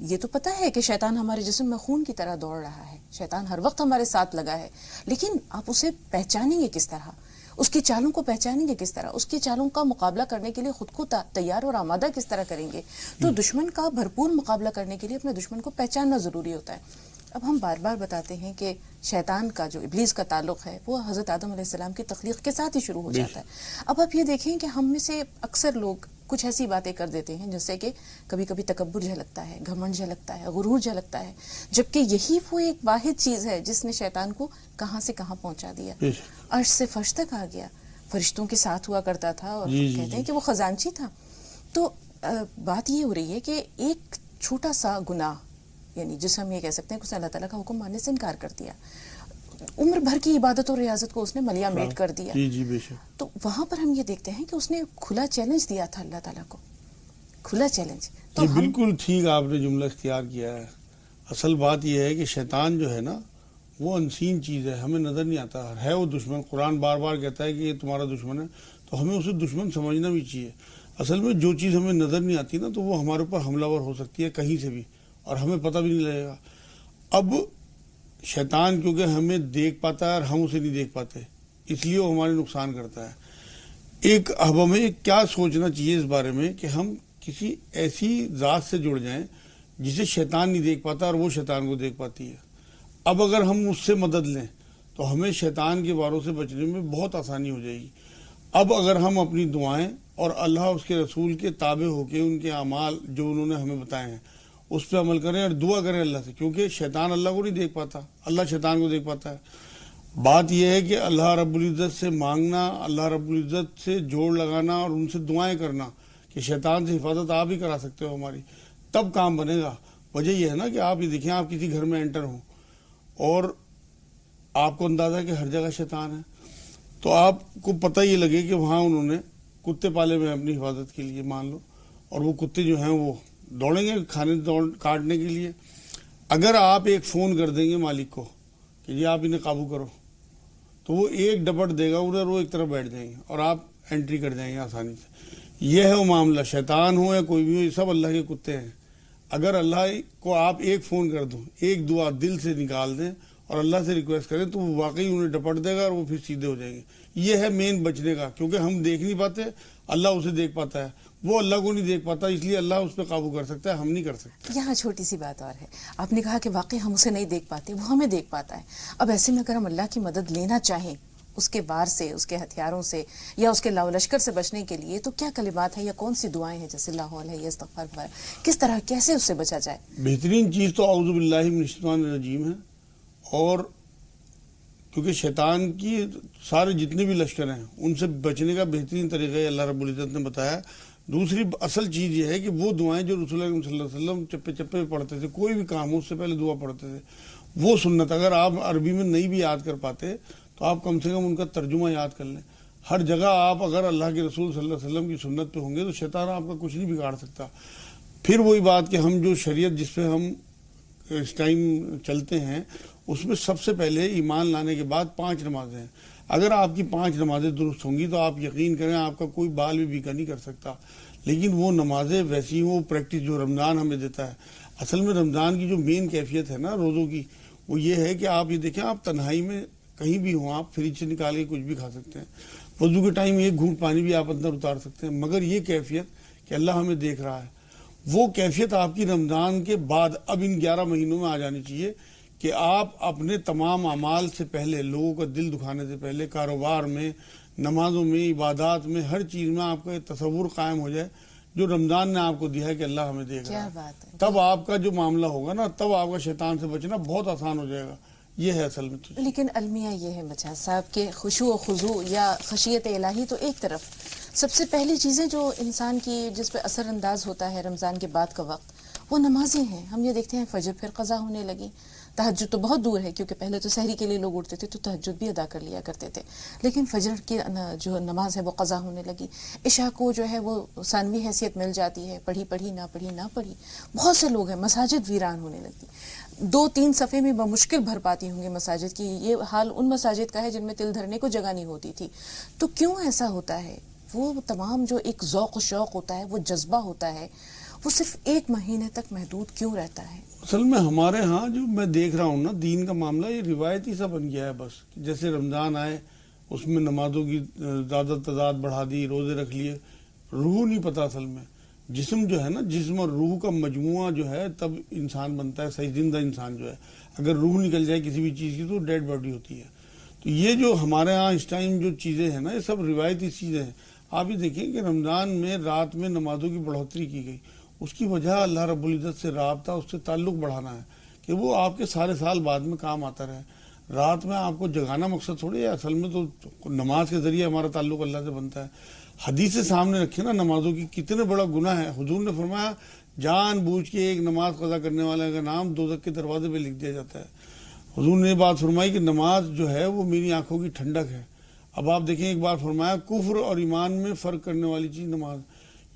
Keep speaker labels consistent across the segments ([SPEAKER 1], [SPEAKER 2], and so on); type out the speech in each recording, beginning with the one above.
[SPEAKER 1] یہ تو پتہ ہے کہ شیطان ہمارے جسم میں خون کی طرح دوڑ رہا ہے، شیطان ہر وقت ہمارے ساتھ لگا ہے، لیکن آپ اسے پہچانیں گے کس طرح، اس کی چالوں کو پہچانیں گے کس طرح، اس کی چالوں کا مقابلہ کرنے کے لیے خود کو تیار اور آمادہ کس طرح کریں گے؟ تو دشمن کا بھرپور مقابلہ کرنے کے لیے اپنے دشمن کو پہچاننا ضروری ہوتا ہے۔ اب ہم بار بار بتاتے ہیں کہ شیطان کا جو ابلیس کا تعلق ہے وہ حضرت آدم علیہ السلام کی تخلیق کے ساتھ ہی شروع ہو جاتا ہے۔ اب آپ یہ دیکھیں کہ ہم میں سے اکثر لوگ کچھ ایسی باتیں کر دیتے ہیں جیسے کہ کبھی کبھی تکبر جھلکتا ہے، گھمنڈ جھلکتا ہے، غرور جھلکتا ہے، جبکہ یہی وہ ایک واحد چیز ہے جس نے شیطان کو کہاں سے کہاں پہنچا دیا، عرش سے فرش تک آ گیا، فرشتوں کے ساتھ ہوا کرتا تھا اور کہتے ہیں کہ وہ خزانچی تھا۔ تو بات یہ ہو رہی ہے کہ ایک چھوٹا سا گناہ، یعنی جس ہم یہ کہہ سکتے ہیں کہ اس نے اللہ تعالیٰ کا حکم ماننے سے انکار کر دیا، عمر بھر کی عبادت اور ریاضت کو اس نے ملیا میٹ کر دیا،
[SPEAKER 2] بے شک۔
[SPEAKER 1] تو وہاں پر ہم یہ دیکھتے ہیں کہ اس نے کھلا چیلنج دیا تھا اللہ تعالیٰ کو، کھلا چیلنج۔ تو
[SPEAKER 2] بالکل ٹھیک آپ نے جملہ اختیار کیا ہے۔ اصل بات یہ ہے کہ شیطان جو ہے نا وہ انسین چیز ہے، ہمیں نظر نہیں آتا ہے، وہ دشمن۔ قرآن بار بار کہتا ہے کہ یہ تمہارا دشمن ہے، تو ہمیں اسے دشمن سمجھنا بھی چاہیے۔ اصل میں جو چیز ہمیں نظر نہیں آتی نا تو وہ ہمارے اوپر حملہ ور ہو سکتی ہے کہیں سے بھی، اور ہمیں پتہ بھی نہیں لگے گا۔ اب شیطان کیونکہ ہمیں دیکھ پاتا ہے اور ہم اسے نہیں دیکھ پاتے، اس لیے وہ ہمارے نقصان کرتا ہے۔ اب ہمیں کیا سوچنا چاہیے اس بارے میں کہ ہم کسی ایسی ذات سے جڑ جائیں جسے شیطان نہیں دیکھ پاتا اور وہ شیطان کو دیکھ پاتی ہے۔ اب اگر ہم اس سے مدد لیں تو ہمیں شیطان کے واروں سے بچنے میں بہت آسانی ہو جائے گی۔ اب اگر ہم اپنی دعائیں اور اللہ اس کے رسول کے تابع ہو کے ان کے اعمال جو انہوں نے ہمیں بتائے ہیں اس پہ عمل کریں اور دعا کریں اللہ سے، کیونکہ شیطان اللہ کو نہیں دیکھ پاتا، اللہ شیطان کو دیکھ پاتا ہے۔ بات یہ ہے کہ اللہ رب العزت سے مانگنا، اللہ رب العزت سے جوڑ لگانا اور ان سے دعائیں کرنا کہ شیطان سے حفاظت آپ ہی کرا سکتے ہو ہماری، تب کام بنے گا۔ وجہ یہ ہے نا کہ آپ یہ دیکھیں، آپ کسی گھر میں انٹر ہوں اور آپ کو اندازہ ہے کہ ہر جگہ شیطان ہے، تو آپ کو پتہ یہ لگے کہ وہاں انہوں نے کتے پالے ہوئے اپنی حفاظت کے لیے مان لو، اور وہ کتے جو ہیں وہ دوڑیں گے کھانے کاٹنے کے لیے۔ اگر آپ ایک فون کر دیں گے مالک کو کہ یہ آپ انہیں قابو کرو، تو وہ ایک ڈپٹ دے گا ادھر، وہ ایک طرف بیٹھ جائیں گے اور آپ انٹری کر جائیں گے آسانی سے۔ یہ ہے وہ معاملہ، شیطان ہو یا کوئی بھی ہو، یہ سب اللہ کے کتے ہیں۔ اگر اللہ کو آپ ایک فون کر دو، ایک دعا دل سے نکال دیں اور اللہ سے ریکویسٹ کریں تو وہ واقعی انہیں ڈپٹ دے گا اور وہ پھر سیدھے ہو جائیں گے۔ یہ ہے مین بچنے کا، کیونکہ ہم دیکھ نہیں پاتے، اللہ اسے دیکھ پاتا ہے، وہ اللہ کو نہیں دیکھ پاتا، اس لیے اللہ اس پہ قابو کر سکتا ہے، ہم نہیں کر سکتے۔
[SPEAKER 1] یہاں چھوٹی سی بات اور ہے، آپ نے کہا کہ واقعی ہم اسے نہیں دیکھ پاتے، وہ ہمیں دیکھ پاتا ہے۔ اب ایسے میں اگر ہم اللہ کی مدد لینا چاہیں اس کے وار سے، اس کے ہتھیاروں سے، یا اس کے لاؤ لشکر سے بچنے کے لیے، تو کیا کلمات ہیں یا کون سی دعائیں ہیں جیسے لا حول ہے یا استغفار وغیرہ، کس طرح کیسے اس سے بچا جائے؟
[SPEAKER 2] بہترین چیز تو اعوذ باللہ من الشیطان الرجیم ہے، اور کیونکہ شیطان کی سارے جتنے بھی لشکر ہیں ان سے بچنے کا بہترین طریقہ اللہ رب العزت نے بتایا۔ دوسری اصل چیز یہ ہے کہ وہ دعائیں جو رسول اللہ صلی اللہ علیہ وسلم چپے چپے پہ پڑھتے تھے، کوئی بھی کام ہو اس سے پہلے دعا پڑھتے تھے، وہ سنت اگر آپ عربی میں نہیں بھی یاد کر پاتے تو آپ کم سے کم ان کا ترجمہ یاد کر لیں۔ ہر جگہ آپ اگر اللہ کے رسول صلی اللہ علیہ وسلم کی سنت پہ ہوں گے تو شیطان آپ کا کچھ نہیں بگاڑ سکتا۔ پھر وہی بات کہ ہم جو شریعت جس پہ ہم اس ٹائم چلتے ہیں اس میں سب سے پہلے ایمان لانے کے بعد 5 نمازیں ہیں۔ اگر آپ کی 5 نمازیں درست ہوں گی تو آپ یقین کریں آپ کا کوئی بال بھی بیکا نہیں کر سکتا۔ لیکن وہ نمازیں ویسی وہ پریکٹس جو رمضان ہمیں دیتا ہے، اصل میں رمضان کی جو مین کیفیت ہے نا روزوں کی، وہ یہ ہے کہ آپ یہ دیکھیں، آپ تنہائی میں کہیں بھی ہوں، آپ فریج سے نکال کے کچھ بھی کھا سکتے ہیں، وضو کے ٹائم ایک گھونٹ پانی بھی آپ اندر اتار سکتے ہیں، مگر یہ کیفیت کہ اللہ ہمیں دیکھ رہا ہے، وہ کیفیت آپ کی رمضان کے بعد اب ان 11 مہینوں میں آ جانی چاہیے کہ آپ اپنے تمام اعمال سے پہلے، لوگوں کا دل دکھانے سے پہلے، کاروبار میں، نمازوں میں، عبادات میں، ہر چیز میں آپ کا ایک تصور قائم ہو جائے جو رمضان نے آپ کو دیا ہے کہ اللہ ہمیں دیکھ رہا ہے۔ تب آپ کا جو معاملہ ہوگا نا، تب آپ کا شیطان سے بچنا بہت آسان ہو جائے گا۔ یہ ہے اصل میں چیز۔
[SPEAKER 1] لیکن المیہ یہ ہے مجاز صاحب کہ خشوع و خضوع یا خشیت الہی تو ایک طرف، سب سے پہلی چیزیں جو انسان کی جس پہ اثر انداز ہوتا ہے رمضان کے بعد کا وقت، وہ نمازیں ہیں۔ ہم یہ دیکھتے ہیں فجر پھر قضا ہونے لگی، تہجد تو بہت دور ہے کیونکہ پہلے تو سحری کے لیے لوگ اٹھتے تھے تو تہجد بھی ادا کر لیا کرتے تھے، لیکن فجر کی جو نماز ہے وہ قضا ہونے لگی، عشاء کو جو ہے وہ ثانوی حیثیت مل جاتی ہے، پڑھی نہ پڑھی، بہت سے لوگ ہیں، مساجد ویران ہونے لگتی، 2-3 صفحے میں بمشکل بھر پاتی ہوں گے مساجد کی۔ یہ حال ان مساجد کا ہے جن میں تل دھرنے کو جگہ نہیں ہوتی تھی۔ تو کیوں ایسا ہوتا ہے؟ وہ تمام جو ایک ذوق و شوق ہوتا ہے، وہ جذبہ ہوتا ہے، وہ صرف 1 مہینے تک محدود کیوں رہتا ہے؟
[SPEAKER 2] اصل میں ہمارے ہاں جو میں دیکھ رہا ہوں نا، دین کا معاملہ یہ روایتی سا بن گیا ہے. بس جیسے رمضان آئے اس میں نمازوں کی زیادہ تعداد بڑھا دی، روزے رکھ لیے. روح نہیں پتہ اصل میں. جسم جو ہے نا، جسم اور روح کا مجموعہ جو ہے تب انسان بنتا ہے، صحیح زندہ انسان جو ہے. اگر روح نکل جائے کسی بھی چیز کی تو ڈیڈ باڈی ہوتی ہے. تو یہ جو ہمارے ہاں اس ٹائم جو چیزیں ہیں نا، یہ سب روایتی چیزیں ہیں. آپ یہ دیکھیں کہ رمضان میں رات میں نمازوں کی بڑھوتری کی گئی. اس کی وجہ اللہ رب العزت سے رابطہ، اس سے تعلق بڑھانا ہے کہ وہ آپ کے سارے سال بعد میں کام آتا رہے. رات میں آپ کو جگانا مقصد تھوڑی ہے. اصل میں تو نماز کے ذریعے ہمارا تعلق اللہ سے بنتا ہے. حدیث سامنے رکھے نا نمازوں کی، کتنے بڑا گناہ ہے. حضور نے فرمایا جان بوجھ کے ایک نماز قضا کرنے والے کا نام دوزخ کے دروازے پہ لکھ دیا جاتا ہے. حضور نے یہ بات فرمائی کہ نماز جو ہے وہ میری آنکھوں کی ٹھنڈک ہے. اب آپ دیکھیں ایک بار فرمایا کفر اور ایمان میں فرق کرنے والی چیز نماز.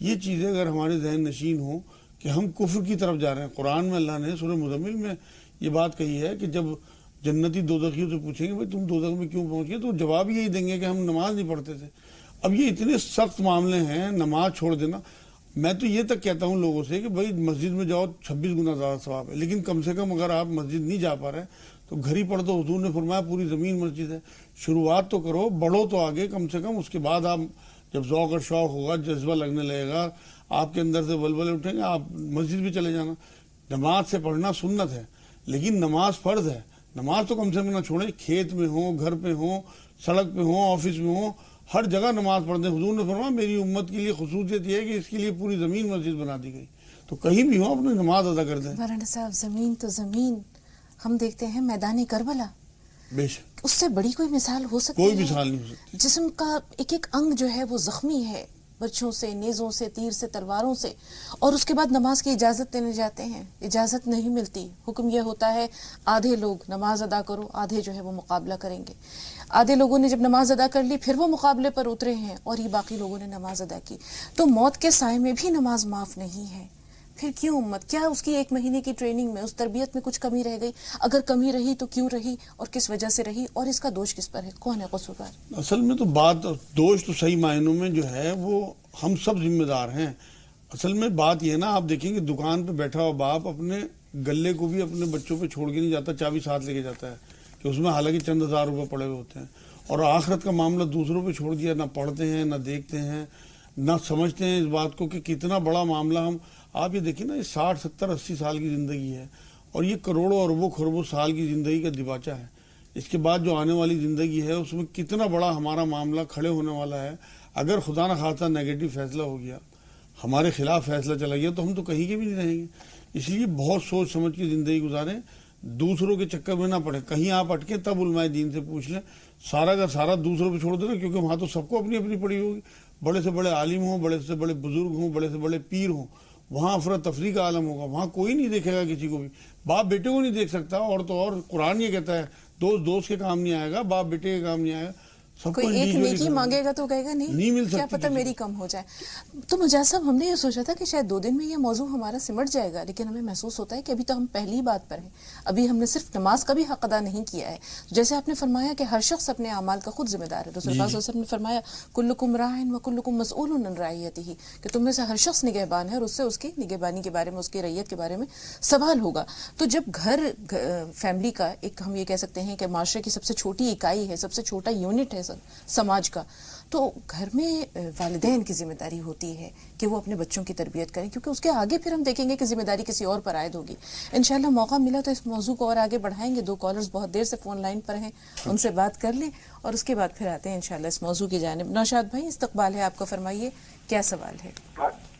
[SPEAKER 2] یہ چیزیں اگر ہمارے ذہن نشین ہوں کہ ہم کفر کی طرف جا رہے ہیں. قرآن میں اللہ نے سورہ مزمل میں یہ بات کہی ہے کہ جب جنتی دوزخیوں سے پوچھیں گے بھائی تم دوزخ میں کیوں پہنچ گئے، تو جواب یہی دیں گے کہ ہم نماز نہیں پڑھتے تھے. اب یہ اتنے سخت معاملے ہیں نماز چھوڑ دینا. میں تو یہ تک کہتا ہوں لوگوں سے کہ بھائی مسجد میں جاؤ 26 گنا زیادہ ثواب ہے، لیکن کم سے کم اگر آپ مسجد نہیں جا پا رہے تو گھر ہی پڑھ دو. حضور نے فرمایا پوری زمین مسجد ہے. شروعات تو کرو، بڑھو تو آگے کم سے کم. اس کے بعد آپ جب ذوق اور شوق ہوگا، جذبہ لگنے لگے گا، آپ کے اندر سے ولولے اٹھیں گے، آپ مسجد بھی چلے جانا. نماز سے پڑھنا سنت ہے لیکن نماز فرض ہے. نماز تو کم سے کم نہ چھوڑیں. کھیت میں ہوں، گھر پہ ہوں، سڑک پہ ہوں، آفس میں ہوں، ہر جگہ نماز پڑھ دیں. حضور نے فرمایا میری امت کے لیے خصوصیت یہ ہے کہ اس کے لیے پوری زمین مسجد بنا دی گئی. تو کہیں بھی ہوں اپنی نماز ادا کر دیں.
[SPEAKER 1] مولانا صاحب زمین تو زمین، ہم دیکھتے ہیں میدان کربلا،
[SPEAKER 2] بے شک
[SPEAKER 1] اس سے بڑی کوئی مثال ہو سکتی ہے؟
[SPEAKER 2] کوئی مثال نہیں ہو سکتی.
[SPEAKER 1] جسم کا ایک ایک انگ جو ہے وہ زخمی ہے، برچھوں سے، نیزوں سے، تیر سے، تلواروں سے، اور اس کے بعد نماز کی اجازت دینے جاتے ہیں، اجازت نہیں ملتی. حکم یہ ہوتا ہے آدھے لوگ نماز ادا کرو، آدھے جو ہے وہ مقابلہ کریں گے. آدھے لوگوں نے جب نماز ادا کر لی پھر وہ مقابلے پر اترے ہیں اور یہ باقی لوگوں نے نماز ادا کی. تو موت کے سائے میں بھی نماز معاف نہیں ہے. پھر کیوں امت، کیا اس کی 1 مہینے کی ٹریننگ میں، اس تربیت میں کچھ کمی رہ گئی؟ اگر کمی رہی تو کیوں رہی اور کس وجہ سے رہی، اور اس کا دوش کس پر ہے؟ کون ہے قصوروار؟
[SPEAKER 2] اصل میں تو بات دوش تو صحیح معنوں میں جو ہے وہ ہم سب ذمہ دار ہیں. اصل میں بات یہ ہے نا، آپ دیکھیں کہ دکان پہ بیٹھا ہوا باپ اپنے گلے کو بھی اپنے بچوں پہ چھوڑ کے نہیں جاتا، چابی ساتھ لے کے جاتا ہے کہ اس میں حالانکہ چند ہزار روپے پڑے ہوئے ہوتے ہیں. اور آخرت کا معاملہ دوسروں پہ چھوڑ دیا. نہ پڑھتے ہیں، نہ دیکھتے ہیں، نہ سمجھتے ہیں اس بات کو کہ کتنا بڑا معاملہ. ہم آپ یہ دیکھیں نا، یہ 60 70 80 سال کی زندگی ہے اور یہ کروڑوں اربوں خربوں سال کی زندگی کا دیباچہ ہے. اس کے بعد جو آنے والی زندگی ہے اس میں کتنا بڑا ہمارا معاملہ کھڑے ہونے والا ہے. اگر خدا نہ خواستہ نیگیٹو فیصلہ ہو گیا، ہمارے خلاف فیصلہ چلا گیا، تو ہم تو کہیں کے بھی نہیں رہیں گے. اس لیے بہت سوچ سمجھ کے زندگی گزاریں، دوسروں کے چکر میں نہ پڑیں. کہیں آپ اٹکیں تب علماء دین سے پوچھ لیں. سارا کا سارا دوسروں پہ چھوڑ دیں نا، کیونکہ وہاں تو سب کو اپنی اپنی پڑی ہوگی. بڑے سے بڑے عالم ہوں، بڑے سے بڑے بزرگ ہوں، بڑے سے بڑے پیر ہوں، وہاں افراتفری کا عالم ہوگا. وہاں کوئی نہیں دیکھے گا کسی کو بھی. باپ بیٹے کو نہیں دیکھ سکتا. اور تو اور قرآن یہ کہتا ہے دوست کے کام نہیں آئے گا، باپ بیٹے کے کام نہیں آئے گا. سب کو
[SPEAKER 1] کوئی ایک نیکی مانگے گا تو کہے گا نہیں
[SPEAKER 2] مل سکتی،
[SPEAKER 1] کیا پتہ میری کم ہو جائے. تو مجاز صاحب، ہم نے یہ سوچا تھا کہ شاید 2 دن میں یہ موضوع ہمارا سمٹ جائے گا، لیکن ہمیں محسوس ہوتا ہے کہ ابھی تو ہم پہلی بات پر ہیں. ابھی ہم نے صرف نماز کا بھی حق ادا نہیں کیا ہے. جیسے آپ نے فرمایا کہ ہر شخص اپنے اعمال کا خود ذمہ دار ہے. رسول اللہ صلی اللہ علیہ وسلم نے فرمایا کلکم راعٍ وکلکم مسئول عن رعیتہ، کہ تم میں سے ہر شخص نگہبان ہے اور اس سے اس کی نگہبانی کے بارے میں، اس کی رعیت کے بارے میں سوال ہوگا. تو جب گھر فیملی کا ایک، ہم یہ کہہ سکتے ہیں کہ معاشرے کی سب سے چھوٹی اکائی ہے، سب سے چھوٹا یونٹ ہے سماج کا، تو گھر میں والدین کی ذمہ داری ہوتی ہے کہ وہ اپنے بچوں کی تربیت کریں، کیونکہ اس کے آگے پھر ہم دیکھیں گے کہ ذمہ داری کسی اور پر عائد ہوگی. انشاءاللہ موقع ملا تو اس موضوع کو اور آگے بڑھائیں گے. 2 کالرز بہت دیر سے فون لائن پر ہیں، ان سے بات کر لیں اور اس کے بعد پھر آتے ہیں انشاءاللہ اس موضوع کی جانب. نوشاد بھائی، استقبال ہے آپ کا، فرمائیے کیا سوال ہے.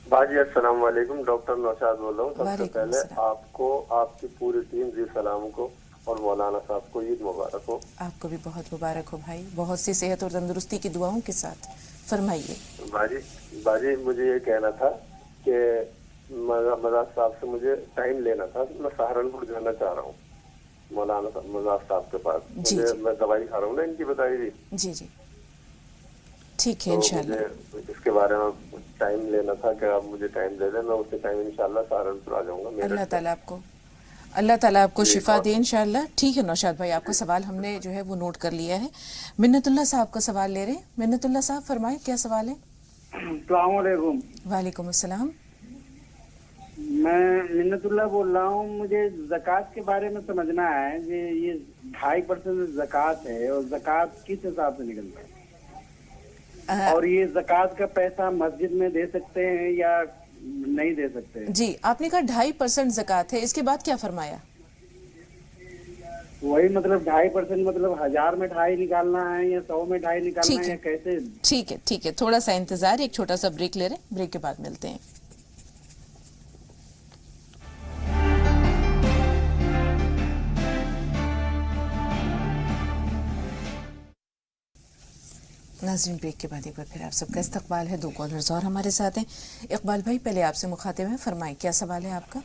[SPEAKER 3] باجی السلام علیکم، ڈاکٹر نوشاد بول رہا ہوں. سب سے پہلے آپ کو، آپ کی پوری ٹیم جی سلام کو، اور مولانا صاحب کو عید مبارک ہو. آپ
[SPEAKER 1] کو بھی بہت مبارک ہو بھائی، بہت سی صحت اور تندرستی کی دعاؤں کے ساتھ. فرمائیے.
[SPEAKER 3] باجی مجھے یہ کہنا تھا کہ مزاج صاحب سے مجھے ٹائم لینا تھا. میں سہارنپور جانا چاہ رہا ہوں مولانا صاحب مزاج صاحب کے پاس. میں دوائی کھا رہا ہوں نا ان کی بتائی تھی.
[SPEAKER 1] جی ٹھیک ہے. انشاءاللہ
[SPEAKER 3] اس کے بارے میں ٹائم لینا تھا کہ آپ مجھے ٹائم دے دیں. میں اسی ٹائم انشاءاللہ سہارنپور آ جاؤں گا.
[SPEAKER 1] اللہ تعالیٰ آپ کو شفا دے انشاءاللہ. ٹھیک ہے نوشاد بھائی، آپ کا سوال ہم نے جو ہے وہ نوٹ کر لیا ہے. منت اللہ صاحب کا سوال لے رہے ہیں. منت اللہ صاحب فرمائیں کیا سوال ہے.
[SPEAKER 4] السلام علیکم.
[SPEAKER 1] وعلیکم السلام.
[SPEAKER 4] میں منت اللہ بول رہا ہوں. مجھے زکوٰۃ کے بارے میں سمجھنا ہے کہ یہ 2.5% زکوٰۃ ہے اور زکوٰۃ کس حساب سے نکلتا ہے, اور یہ زکوٰۃ کا پیسہ مسجد میں دے سکتے ہیں یا نہیں دے سکتے؟
[SPEAKER 1] جی آپ نے کہا 2.5% زکوٰۃ ہے, اس کے بعد کیا فرمایا؟
[SPEAKER 4] وہی مطلب 2.5% مطلب 1000 میں 2.5 نکالنا ہے یا 100 میں 2.5 نکالنا ہے یا کیسے؟
[SPEAKER 1] ٹھیک ہے, تھوڑا سا انتظار, ایک چھوٹا سا بریک لے رہے ہیں, بریک کے بعد ملتے ہیں. ناظرین بریک کے بعد ایک بار پھر آپ سب کا استقبال ہے. 2 کالرز اور ہمارے ساتھ ہیں. اقبال بھائی پہلے آپ سے مخاطب ہیں, فرمائیں کیا سوال ہے آپ کا؟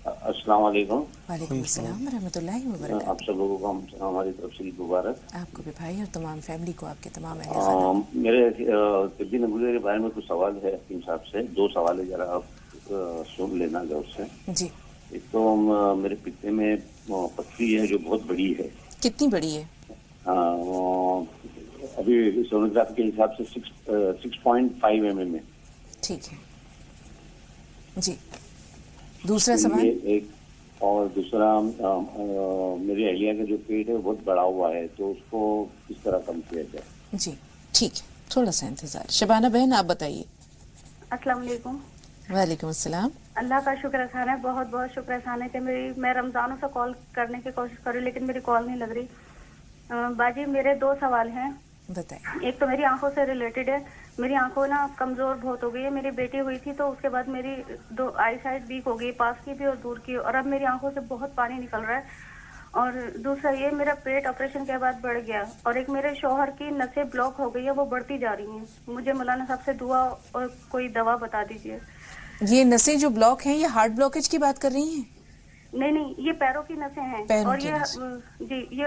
[SPEAKER 5] السلام علیکم.
[SPEAKER 1] وعلیکم السلام ورحمۃ اللہ وبرکاتہ.
[SPEAKER 5] آپ سب لوگوں کو ہماری طرف سے عید مبارک.
[SPEAKER 1] آپ کو بھی بھائی اور تمام فیملی کو, آپ کے تمام اہل خانہ.
[SPEAKER 5] میرے طبی نبوی کے بارے میں کچھ سوال ہے حکیم صاحب سے. 2 سوال ہے, ذرا آپ سن لینا غور سے.
[SPEAKER 1] جی.
[SPEAKER 5] ایک تو میرے پتے میں پتھری ہے جو بہت بڑی ہے.
[SPEAKER 1] کتنی بڑی ہے؟
[SPEAKER 5] ابھی سونوگرافی کے حساب سے 6.5 mm ہے.
[SPEAKER 1] ٹھیک ہے جی. دوسرا سوال.
[SPEAKER 5] ایک اور دوسرا, میری اہلیہ کا جو پیٹ ہے وہ بہت بڑا ہوا ہے, تو اس کو کس طرح کم کیا جائے؟
[SPEAKER 1] جی ٹھیک ہے, تھوڑا سا انتظار. شبانہ بہن آپ بتائیے.
[SPEAKER 6] السلام علیکم.
[SPEAKER 1] وعلیکم السلام.
[SPEAKER 6] اللہ کا شکر احسان ہے, بہت بہت شکر احسان ہے کہ میں رمضانوں سے کال کرنے کی کوشش کر رہی ہوں لیکن میری کال نہیں لگ رہی. باجی میرے 2 سوال ہیں.
[SPEAKER 1] بتائیں.
[SPEAKER 6] ایک تو میری آنکھوں سے ریلیٹڈ ہے. میری آنکھوں نا کمزور بہت ہو گئی ہے. میری بیٹی ہوئی تھی تو اس کے بعد میری 2 آئی سائٹ ویک ہو گئی, پاس کی بھی اور دور کی, اور اب میری آنکھوں سے بہت پانی نکل رہا ہے. اور دوسرا یہ میرا پیٹ آپریشن کے بعد بڑھ گیا, اور ایک میرے شوہر کی نسیں بلاک ہو گئی ہے, وہ بڑھتی جا رہی ہیں. مجھے مولانا صاحب سے دعا اور کوئی دوا بتا دیجیے.
[SPEAKER 1] یہ نسیں جو بلاک ہیں یہ ہارٹ بلاکیج کی بات کر رہی ہیں؟
[SPEAKER 6] نہیں, یہ پیروں کی نسیں ہیں, اور یہ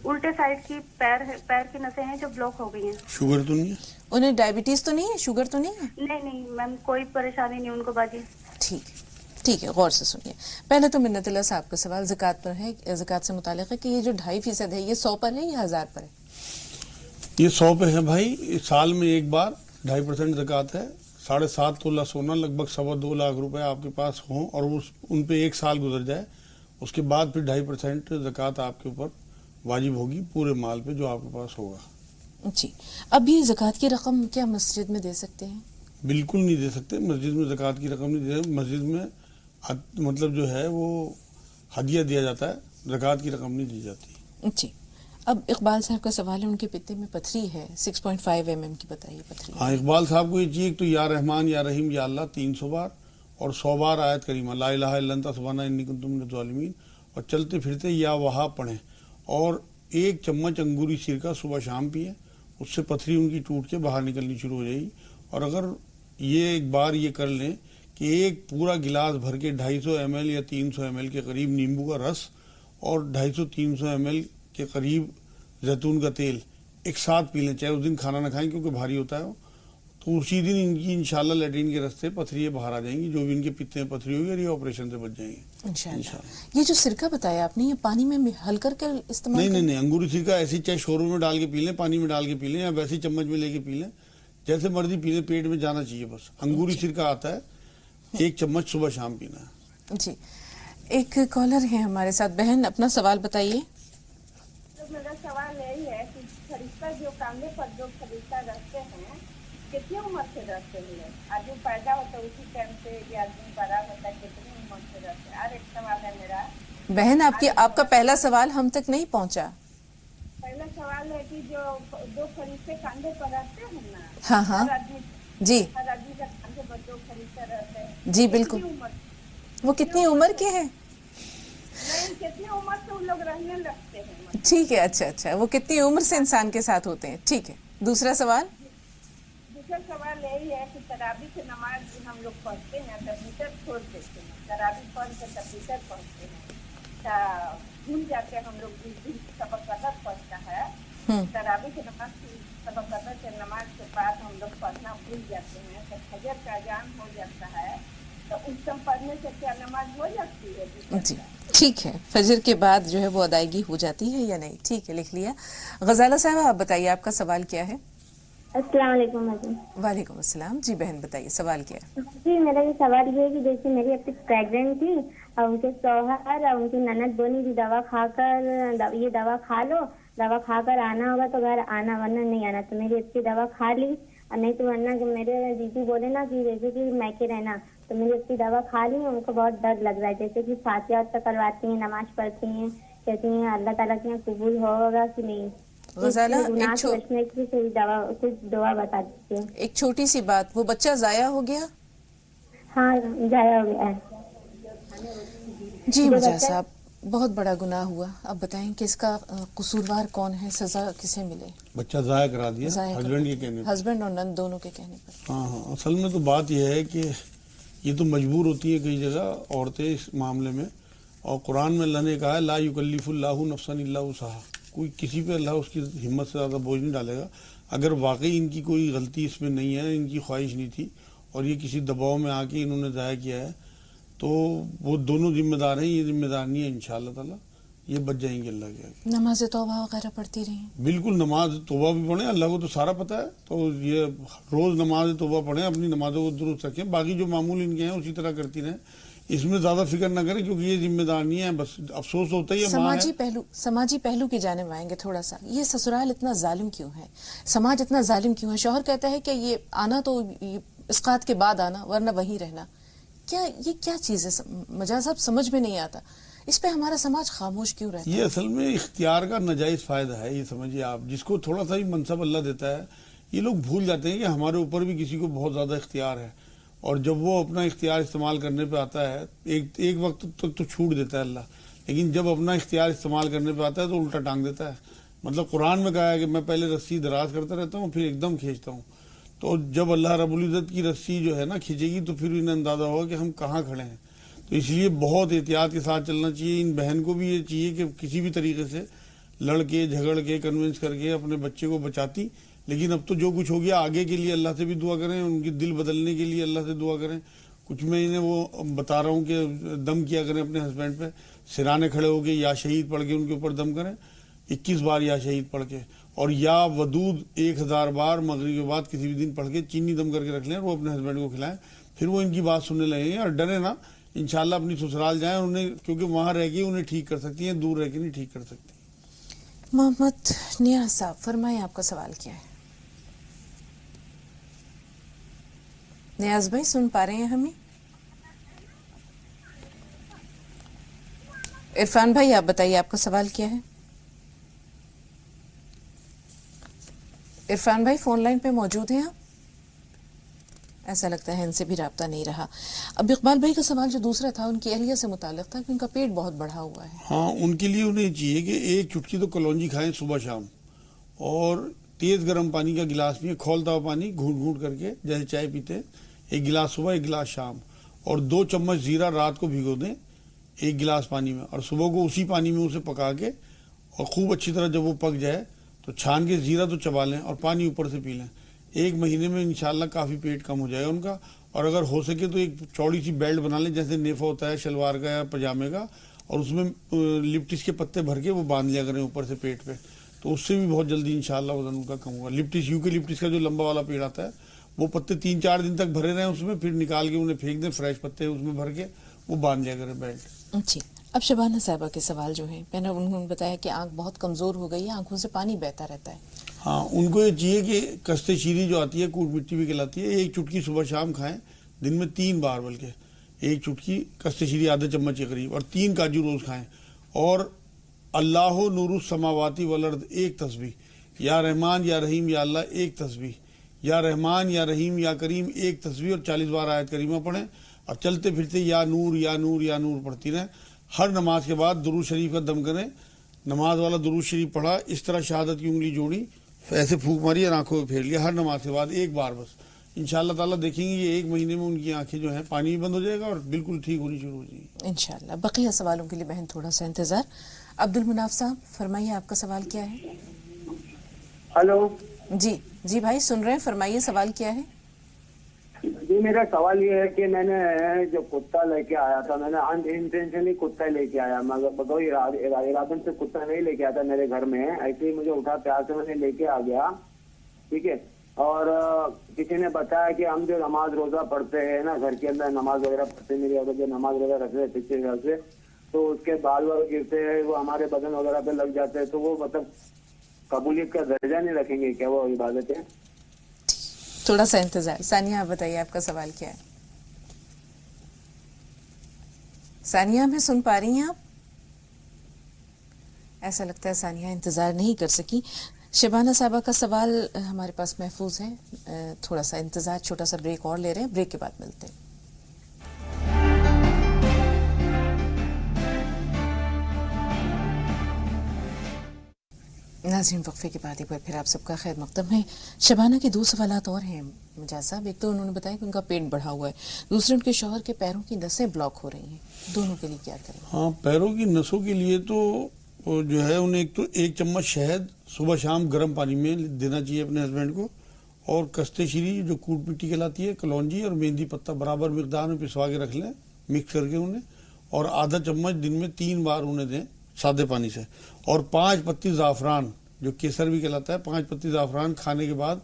[SPEAKER 6] الٹے سائڈ کی پیر کی نسیں ہیں جو بلاک ہو گئی ہیں.
[SPEAKER 2] شوگر تو نہیں ہے
[SPEAKER 1] انہیں؟ ڈائبٹیز تو نہیں ہے؟ شوگر تو نہیں ہے؟
[SPEAKER 6] نہیں میم, کوئی پریشانی نہیں ان کو باجی.
[SPEAKER 1] ٹھیک ہے, غور سے سنیے. پہلے تو منت اللہ صاحب کا سوال زکوٰۃ پر ہے, زکوٰۃ سے متعلق ہے کہ یہ جو 2.5% ہے یہ 100 پر ہے یا 1000 پر ہے؟
[SPEAKER 2] یہ 100 پہ ہے بھائی. سال میں ایک بار 2.5% زکوٰۃ ہے. 7.5 تولہ سونا, لگ بھگ 2.25 لاکھ روپے آپ کے پاس ہوں اور ان پہ 1 سال گزر جائے, اس کے بعد پھر 2.5% زکوٰۃ آپ کے اوپر واجب ہوگی پورے مال پہ جو آپ کے پاس ہوگا.
[SPEAKER 1] جی. اب یہ زکوٰۃ کی رقم کیا مسجد میں دے سکتے ہیں؟
[SPEAKER 2] بالکل نہیں دے سکتے. مسجد میں زکوٰۃ کی رقم نہیں دے سکتے. مسجد میں مطلب جو ہے وہ ہدیہ دیا جاتا ہے, زکوٰۃ کی رقم نہیں دی جاتی.
[SPEAKER 1] جی. اب اقبال صاحب کا سوال ہے, ان کے پتے میں پتھری ہے 6.5 mm کی, بتائیے پتھری.
[SPEAKER 2] ہاں, اقبال صاحب کو یہ چاہیے تو یا رحمان یا رحیم یا اللہ 300 بار اور 100 بار آیت کریمہ لا الہ الا انت سبحانک انی کنت من الظالمین, اور چلتے پھرتے یا وہاں پڑھیں, اور 1 چمچ انگوری سرکہ صبح شام پئیں. اس سے پتھری ان کی ٹوٹ کے باہر نکلنی شروع ہو جائے گی. اور اگر یہ ایک بار یہ کر لیں کہ ایک پورا گلاس بھر کے 250 ml یا 300 ml کے قریب نیمبو کا رس اور 250-300 ml کے قریب زیتون کا تیل ایک ساتھ پی لیں, چاہے اس دن کھانا نہ کھائیں کیونکہ بھاری ہوتا ہے وہ, تو اسی دن ان کی انشاءاللہ لیٹرین کے رستے پتھری باہر آ جائیں گی. جو بھی ان کے پتے میں پتھری ہوگی اور یہ آپریشن سے بچ جائیں گے انشاءاللہ.
[SPEAKER 1] یہ جو سرکہ بتایا آپ نے, یہ پانی میں حل کر کے استعمال؟
[SPEAKER 2] نہیں, انگوری سرکہ ایسی چاہے شوربے میں ڈال کے پی لیں, پانی میں ڈال کے پی لیں, یا ویسے چمچ میں لے کے پی لیں, جیسے مرضی پی لیں, پیٹ میں جانا چاہیے بس. انگوری سرکہ آتا ہے, 1 چمچ صبح شام پینا ہے.
[SPEAKER 1] جی. ایک کالر ہے ہمارے ساتھ. بہن اپنا سوال بتائیے.
[SPEAKER 7] میرا سوال یہی ہے کہ فرشتہ جو کاندھے پر جو فرشتہ رکھتے ہیں کتنی عمر سے رکھتے ہیں؟ آدمی پیدا ہوتا ہے اسی ٹائم سے, یا آدمی بڑا ہوتا ہے کتنی عمر سے رکھتے ہیں؟ اور ایک سوال ہے میرا.
[SPEAKER 1] بہن آپ کا پہلا سوال ہم تک نہیں پہنچا.
[SPEAKER 7] پہلا سوال ہے کہ جو 2 فرشتے کاندھے پر رکھتے ہیں نا,
[SPEAKER 1] ہاں جی,
[SPEAKER 7] ہر آدمی کا کاندھے پر 2 فرشتے رہتے ہیں
[SPEAKER 1] جی بالکل. وہ کتنی عمر کے ہیں؟
[SPEAKER 7] نہیں, کتنی عمر سے ان لوگ رہنے لگتے ہیں.
[SPEAKER 1] ٹھیک ہے, اچھا, وہ کتنی عمر سے انسان کے ساتھ ہوتے ہیں. ٹھیک ہے. دوسرا سوال
[SPEAKER 7] یہی ہے کہ تراویح کی نماز ہم لوگ پڑھتے ہیں, تبیتر چھوڑ دیتے ہیں. تراویح پڑھ کے تبیتر پڑھتے ہیں, بھول جاتے ہیں ہم لوگ. جس دن سبق قدر پڑھتا ہے, تراویح کی نماز سبق قدر کے نماز کے بعد ہم لوگ پڑھنا بھول جاتے ہیں. تو فجر کا اذان ہو جاتا ہے, تو اس ٹائم پڑھنے سے کیا نماز ہو جاتی ہے؟
[SPEAKER 1] جی ٹھیک ہے. فجر کے بعد جو ہے وہ ادائیگی ہو جاتی ہے یا نہیں؟ ٹھیک ہے, لکھ لیا. غزالہ صاحبہ آپ بتائیے, آپ کا سوال کیا ہے؟
[SPEAKER 8] السلام علیکم حضور.
[SPEAKER 1] وعلیکم السلام. جی بہن بتائیے سوال کیا ہے؟
[SPEAKER 8] جی میرا یہ سوال یہ ہے کہ جیسے میری اب تک پریگننٹ تھی اور ان کے شوہر اور ان کی نند دونوں بھی دوا کھا کر یہ دوا کھا لو, دوا کھا کر آنا ہوگا تو گھر آنا ورنہ نہیں آنا. تو میری اچھی دوا کھا لی اور نہیں تو ورنہ میرے دیدی بولے نا کہ جیسے کہ میکے رہنا, تو میری اچھی دوا کھا لی. ان کو بہت درد لگ رہا ہے, جیسے کہ فاتحہ تک کرواتی ہیں, نماز پڑھتی ہیں, کہتی ہیں اللہ تعالیٰ کے یہاں قبول ہوگا کہ نہیں.
[SPEAKER 1] غزالہ
[SPEAKER 8] کچھ دعا بتا دیجیے.
[SPEAKER 1] ایک چھوٹی سی بات, وہ بچہ ضائع ہو گیا؟
[SPEAKER 8] ہاں ضائع ہو گیا ہے.
[SPEAKER 1] جی مجاز صاحب بہت بڑا گناہ ہوا. اب بتائیں کہ اس کا قصوروار کون ہے, سزا کسے ملے؟
[SPEAKER 2] بچہ ضائع کرا دیا ہسبینڈ کے کہنے پر,
[SPEAKER 1] ہسبینڈ اور نند دونوں کے کہنے پر.
[SPEAKER 2] ہاں اصل میں تو بات یہ ہے کہ یہ تو مجبور ہوتی ہے کئی جگہ عورتیں اس معاملے میں, اور قرآن میں اللہ نے کہا ہے لا یکلف اللہ نفسا الا وسعہا, کوئی کسی پہ اللہ اس کی ہمت سے زیادہ بوجھ نہیں ڈالے گا. اگر واقعی ان کی کوئی غلطی اس میں نہیں ہے, ان کی خواہش نہیں تھی اور یہ کسی دباؤ میں آ کے انہوں نے ضائع کیا ہے, تو وہ دونوں ذمہ دار ہیں, یہ ذمہ دار نہیں ہے. انشاءاللہ تعالیٰ یہ بچ جائیں گے اللہ کے آگے.
[SPEAKER 1] نماز توبہ وغیرہ پڑھتی رہی؟
[SPEAKER 2] بالکل نماز توبہ بھی پڑھیں, اللہ کو تو سارا پتہ ہے, تو یہ روز نماز توبہ پڑھیں, اپنی نمازوں کو درست رکھیں, باقی جو معمول ان کے ہیں اسی طرح کرتی رہیں, اس میں زیادہ فکر نہ کریں کیونکہ یہ ذمہ دار نہیں ہے. بس افسوس ہوتا ہی ہے.
[SPEAKER 1] سماجی پہلو کی جانب آئیں گے تھوڑا سا. یہ سسرال اتنا ظالم کیوں ہے, سماج اتنا ظالم کیوں ہے؟ شوہر کہتا ہے کہ یہ آنا تو اسقاط کے بعد آنا ورنہ وہیں رہنا. یہ کیا چیز ہے مجاز صاحب, سمجھ میں نہیں آتا. اس پہ ہمارا سماج خاموش کیوں رہتا ہے؟
[SPEAKER 2] یہ اصل میں اختیار کا ناجائز فائدہ ہے. یہ سمجھیے آپ, جس کو تھوڑا سا ہی منصب اللہ دیتا ہے, یہ لوگ بھول جاتے ہیں کہ ہمارے اوپر بھی کسی کو بہت زیادہ اختیار ہے, اور جب وہ اپنا اختیار استعمال کرنے پہ آتا ہے ایک وقت تک تو چھوٹ دیتا ہے اللہ, لیکن جب اپنا اختیار استعمال کرنے پہ آتا ہے تو الٹا ٹانگ دیتا ہے. مطلب قرآن میں کہا ہے کہ میں پہلے رسی دراز کرتا رہتا ہوں پھر ایک دم کھینچتا ہوں. تو جب اللہ رب العزت کی رسی جو ہے نا کھینچے گی تو پھر انہیں اندازہ ہوگا کہ ہم کہاں کھڑے ہیں. تو اس لیے بہت احتیاط کے ساتھ چلنا چاہیے. ان بہن کو بھی یہ چاہیے کہ کسی بھی طریقے سے لڑ کے جھگڑ کے کنونس کر کے اپنے بچے کو بچاتی, لیکن اب تو جو کچھ ہو گیا آگے کے لیے اللہ سے بھی دعا کریں, ان کی دل بدلنے کے لیے اللہ سے دعا کریں. کچھ میں انہیں وہ بتا رہا ہوں کہ دم کیا کریں اپنے ہسبینڈ پہ, سرانے کھڑے ہو کے یا شہید پڑھ کے ان کے اوپر دم کریں 21 بار یا شہید پڑھ کے, اور یا ودود 1000 بار مغرب کے بعد کسی بھی دن پڑھ کے چینی دم کر کے رکھ لیں, اور وہ اپنے ہسبینڈ کو کھلائیں. پھر وہ ان کی بات سننے لگیں گے اور ڈرے نا. انشاءاللہ اپنی سسرال جائیں, انہیں کیونکہ وہاں رہ کے انہیں ٹھیک کر سکتی ہیں, دور رہ کے نہیں ٹھیک کر سکتی.
[SPEAKER 1] محمد نیاز صاحب فرمائیں آپ کا سوال کیا ہے؟ نیاز بھائی سن پا رہے ہیں ہمیں؟ عرفان بھائی آپ بتائیے آپ کا سوال کیا ہے؟ عرفان بھائی فون لائن پہ موجود ہیں آپ؟ ایسا لگتا ہے ان سے بھی رابطہ نہیں رہا. اب اقبال بھائی کا سوال جو دوسرا تھا ان کی اہلیہ سے متعلق تھا کہ ان کا پیٹ بہت بڑھا ہوا ہے.
[SPEAKER 2] ہاں ان کے لیے انہیں چاہیے کہ ایک چٹکی تو کلونجی کھائیں صبح شام, اور تیز گرم پانی کا گلاس پئیں, کھولتا ہوا پانی گھونٹ گھونٹ کر کے جیسے چائے پیتے, 1 گلاس صبح 1 گلاس شام, اور 2 چمچ زیرہ رات کو بھگو دیں 1 گلاس پانی میں, اور صبح کو اسی پانی میں اسے پکا کے اور خوب اچھی طرح جب وہ پک جائے تو چھان کے زیرہ تو چبا لیں اور پانی اوپر سے پی لیں. 1 مہینے میں انشاءاللہ کافی پیٹ کم ہو جائے گا ان کا. اور اگر ہو سکے تو ایک چوڑی سی بیلٹ بنا لیں جیسے نیفا ہوتا ہے شلوار کا یا پجامے کا, اور اس میں لپٹس کے پتے بھر کے وہ باندھ لیا کریں اوپر سے پیٹ پہ, تو اس سے بھی بہت جلدی انشاءاللہ وزن ان کا کم ہوگا. لپٹس لپٹس کا جو لمبا والا پیڑ آتا ہے وہ پتے 3-4 دن تک بھرے رہیں اس میں, پھر نکال کے انہیں پھینک دیں, فریش پتے اس میں بھر کے وہ باندھ لیا کریں بیلٹ.
[SPEAKER 1] جی اب شبانہ صاحبہ کے سوال جو ہیں, میں نے انہوں نے بتایا کہ آنکھ بہت کمزور ہو گئی ہے, آنکھوں سے پانی بہتا رہتا ہے.
[SPEAKER 2] ہاں ان کو یہ چاہیے کہ کشتے شیری جو آتی ہے کوٹ مٹی بھی کھلاتی ہے, 1 چٹکی صبح شام کھائیں, دن میں 3 بار, بلکہ 1 چٹکی کشتے شیری آدھے چمچ کے قریب, اور 3 کاجو روز کھائیں. اور اللہ نور السماواتی والارض 1 تسبیح, یا رحمان یا رحیم یا اللہ 1 تسبیح, یا رحمان یا رحیم یا کریم 1 تسبیح, اور 40 بار آیت کریمہ پڑھیں, اور چلتے پھرتے یا نور یا نور یا نور پڑھتی رہیں. ہر نماز کے بعد درود شریف کا دم کریں, نماز والا درود شریف پڑھا, اس طرح شہادت کی انگلی جوڑی, ایسے پھونک ماری اور آنکھوں میں پھیر لیا, ہر نماز کے بعد 1 بار بس. انشاءاللہ تعالیٰ دیکھیں گے یہ 1 مہینے میں ان کی آنکھیں جو ہیں پانی بھی بند ہو جائے گا اور بالکل ٹھیک ہونی شروع ہو جائے گی
[SPEAKER 1] انشاءاللہ. بقیہ سوالوں کے لیے بہن تھوڑا سا انتظار. عبد المناف صاحب فرمائیے آپ کا سوال کیا ہے؟
[SPEAKER 4] ہلو
[SPEAKER 1] جی بھائی سن رہے ہیں, فرمائیے سوال کیا ہے؟
[SPEAKER 4] جی میرا سوال یہ ہے کہ میں نے جو کتا لے کے آیا تھا, میں نے انٹینشنلی کتا لے کے آیا, مگر بغیر ارادن سے کتا نہیں لے کے آیا تھا میرے گھر میں, ایسے ہی مجھے اٹھا پیار سے میں نے لے کے آ گیا, ٹھیک ہے.
[SPEAKER 9] اور کسی نے بتایا کہ ہم جو نماز روزہ پڑھتے ہیں نا گھر کے اندر نماز وغیرہ پڑھتے ہیں، میری عورت جو نماز وغیرہ رکھتے ہیں پچھلے گھر سے، تو اس کے بال وغیرہ گرتے ہیں، وہ ہمارے بدن وغیرہ پہ لگ جاتے ہیں، تو وہ مطلب قبولیت کا درجہ نہیں رکھیں گے کیا وہ عبادت ہے؟
[SPEAKER 1] تھوڑا سا انتظار. ثانیہ آپ بتائیے آپ کا سوال کیا ہے؟ ثانیہ ہمیں سن پا رہی ہیں آپ؟ ایسا لگتا ہے ثانیہ انتظار نہیں کر سکی. شبانہ صاحبہ کا سوال ہمارے پاس محفوظ ہے. تھوڑا سا انتظار، چھوٹا سا بریک اور لے رہے ہیں، بریک کے بعد ملتے ہیں. ناظرین وقفے کے بعد ایک بار پھر آپ سب کا خیر مقدم ہے. شبانہ کے 2 سوالات اور ہیں مجاز صاحب. ایک تو انہوں نے بتایا کہ ان کا پیٹ بڑھا ہوا ہے، دوسرے ان کے شوہر کے پیروں کی نسیں بلاک ہو رہی ہیں، دونوں کے لیے کیا کریں؟
[SPEAKER 2] ہاں، پیروں کی نسوں کے لیے تو جو ہے انہیں ایک چمچ شہد صبح شام گرم پانی میں دینا چاہیے اپنے ہسبینڈ کو، اور کستے شری جو کوٹ مٹی کہلاتی ہے، کلونجی اور مہندی پتہ برابر مقدار میں پسوا کے رکھ لیں مکس کر کے انہیں، اور آدھا چمچ دن میں 3 بار انہیں دیں سادے پانی سے. اور 5 پتی زعفران جو کیسر بھی کہلاتا ہے، 5 پتی زعفران کھانے کے بعد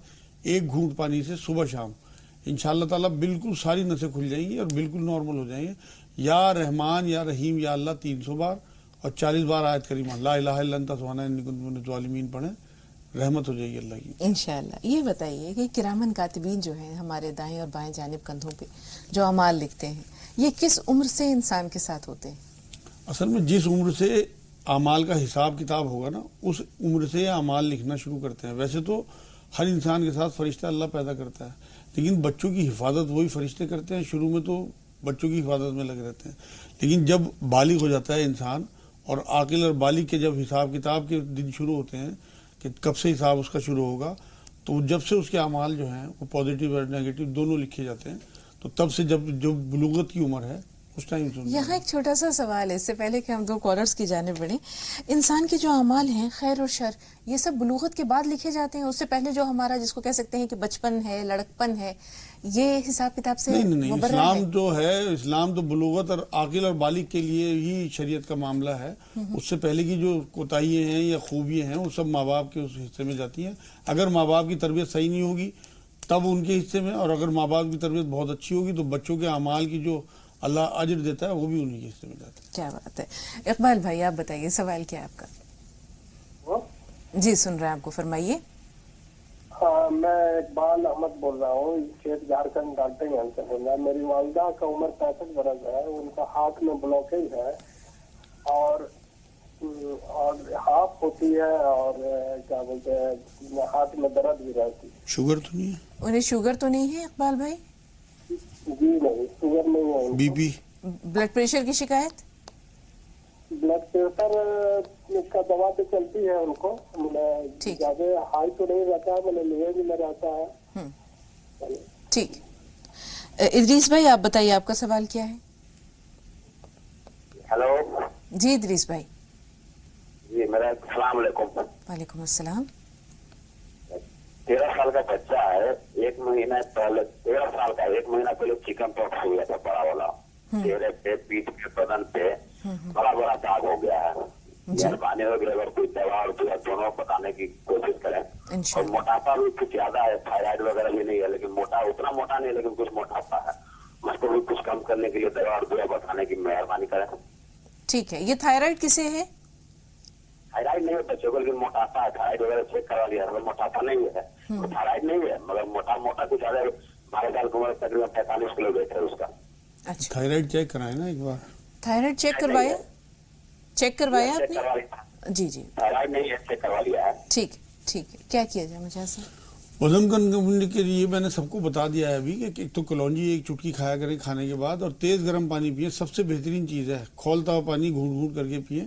[SPEAKER 2] 1 گھونٹ پانی سے صبح شام، انشاءاللہ تعالیٰ بالکل ساری نسیں کھل جائیں گی اور بالکل نارمل ہو جائیں گے. یا رحمان یا رحیم یا اللہ 300 بار اور 40 بار آیت کریمہ لا الہ الا انت سبحانک انی کنت من الظالمین پڑھیں، رحمت ہو جائے گی اللہ کی
[SPEAKER 1] انشاءاللہ. یہ بتائیے کہ کرامن کاتبین جو ہیں ہمارے دائیں اور بائیں جانب کندھوں پہ جو اعمال لکھتے ہیں، یہ کس عمر سے انسان کے ساتھ ہوتے ہیں؟
[SPEAKER 2] اصل میں جس عمر سے اعمال کا حساب کتاب ہوگا نا، اس عمر سے اعمال لکھنا شروع کرتے ہیں. ویسے تو ہر انسان کے ساتھ فرشتہ اللہ پیدا کرتا ہے، لیکن بچوں کی حفاظت وہی فرشتے کرتے ہیں. شروع میں تو بچوں کی حفاظت میں لگے رہتے ہیں، لیکن جب بالغ ہو جاتا ہے انسان، اور عاقل اور بالغ کے جب حساب کتاب کے دن شروع ہوتے ہیں کہ کب سے حساب اس کا شروع ہوگا، تو جب سے اس کے اعمال جو ہیں وہ پازیٹیو اور نیگیٹو دونوں لکھے جاتے ہیں، تو تب سے جو بلوغت کی عمر ہے اس ٹائم سے.
[SPEAKER 1] یہاں ایک چھوٹا سا سوال ہے، اس سے پہلے کہ ہم 2 کالرز کی جانب بڑھیں. انسان کے جو اعمال ہیں خیر اور شر، یہ سب بلوغت کے بعد لکھے جاتے ہیں؟ اس سے پہلے جو ہمارا جس کو کہہ سکتے ہیں کہ بچپن ہے، لڑکپن ہے، یہ حساب کتاب سے
[SPEAKER 2] نہیں. اسلام جو ہے، اسلام تو بلوغت اور عاقل اور بالغ کے لیے ہی شریعت کا معاملہ ہے. اس سے پہلے کی جو کوتاہیاں ہیں یا خوبیاں ہیں وہ سب ماں باپ کے اس حصے میں جاتی ہیں. اگر ماں باپ کی تربیت صحیح نہیں ہوگی تب ان کے حصے میں، اور اگر ماں باپ کی تربیت بہت اچھی ہوگی تو بچوں کے اعمال کی جو اللہ اجر دیتا ہے وہ بھی انہی کے حصے میں جاتا ہے.
[SPEAKER 1] کیا بات ہے. اقبال بھائی آپ بتائیے سوال کیا ہے آپ کا؟ جی سن رہے ہیں آپ کو، فرمائیے.
[SPEAKER 3] ہاں، میں اقبال احمد بول رہا ہوں، کھیت جھارکھنڈ ڈالتے ہیں سے بول رہا ہوں. میری والدہ کا عمر 65 برس ہے، ان کا ہاتھ میں بلاکیج ہے اور ہاف ہوتی ہے، اور کیا بولتے ہیں ہاتھ میں درد بھی رہتی ہے.
[SPEAKER 2] شوگر تو نہیں ہے
[SPEAKER 1] انہیں؟ شوگر تو نہیں ہے اقبال بھائی؟
[SPEAKER 3] جی نہیں، شوگر نہیں ہے.
[SPEAKER 2] بی پی،
[SPEAKER 1] بلڈ پریشر کی شکایت؟
[SPEAKER 3] بلڈ پریشر کا دوا تو چلتی ہے ان کو، زیادہ ہائی تو نہیں رہتا ہے، لیول میں رہتا ہے.
[SPEAKER 1] ٹھیک. ادریس بھائی آپ بتائیے آپ کا سوال کیا ہے؟
[SPEAKER 3] ہیلو
[SPEAKER 1] جی ادریس بھائی.
[SPEAKER 3] جی میرا السلام علیکم.
[SPEAKER 1] وعلیکم السلام.
[SPEAKER 3] 13 سال کا بچہ ہے، 1 مہینہ پہلے 13 سال کا 1 مہینہ پہلے چکن پاکس ہوا تھا بڑا والا، چہرے پہ، پیٹھ پہ، بدن پہ بڑا بڑا داغ ہو گیا ہے. مہربانی ہوگی اگر کوئی دوا اور دونوں بتانے کی کوشش کریں. اور موٹاپا بھی کچھ زیادہ ہے، تھائرائڈ وغیرہ بھی نہیں ہے، لیکن موٹا اتنا موٹا نہیں، لیکن کچھ موٹاپا ہے. اس کو بھی کچھ کم کرنے کے لیے دوا اور بتانے کی مہربانی کریں.
[SPEAKER 1] ٹھیک ہے. یہ تھائرائڈ کسے ہے؟
[SPEAKER 3] تھائرائڈ نہیں ہے بچوں کو، لیکن موٹاپا ہے. تھائرائڈ وغیرہ چیک کروا لیا، موٹاپا نہیں ہے، تھائرائڈ نہیں ہے، مگر موٹا کچھ زیادہ 12 سال کی عمر تقریباً 45 کلو ویٹ ہے اس کا.
[SPEAKER 1] اچھا،
[SPEAKER 2] تھائرائڈ چیک کرائے نا ایک بار؟
[SPEAKER 1] تھائرائڈ چیک کروایا آپ نے؟ جی جی،
[SPEAKER 3] تھائرائڈ نہیں ہے، چیک کروا لیا ہے.
[SPEAKER 1] ٹھیک ہے. کیا کیا جائے مجھے ایسا؟
[SPEAKER 2] وزن کم کے لیے میں نے سب کو بتا دیا ہے ابھی کہ ایک تو کلونجی 1 چٹکی کھایا کریں کھانے کے بعد، اور تیز گرم پانی پیئیں. سب سے بہترین چیز ہے، کھولتا ہوا پانی گھونٹ گھونٹ کر کے پئیں.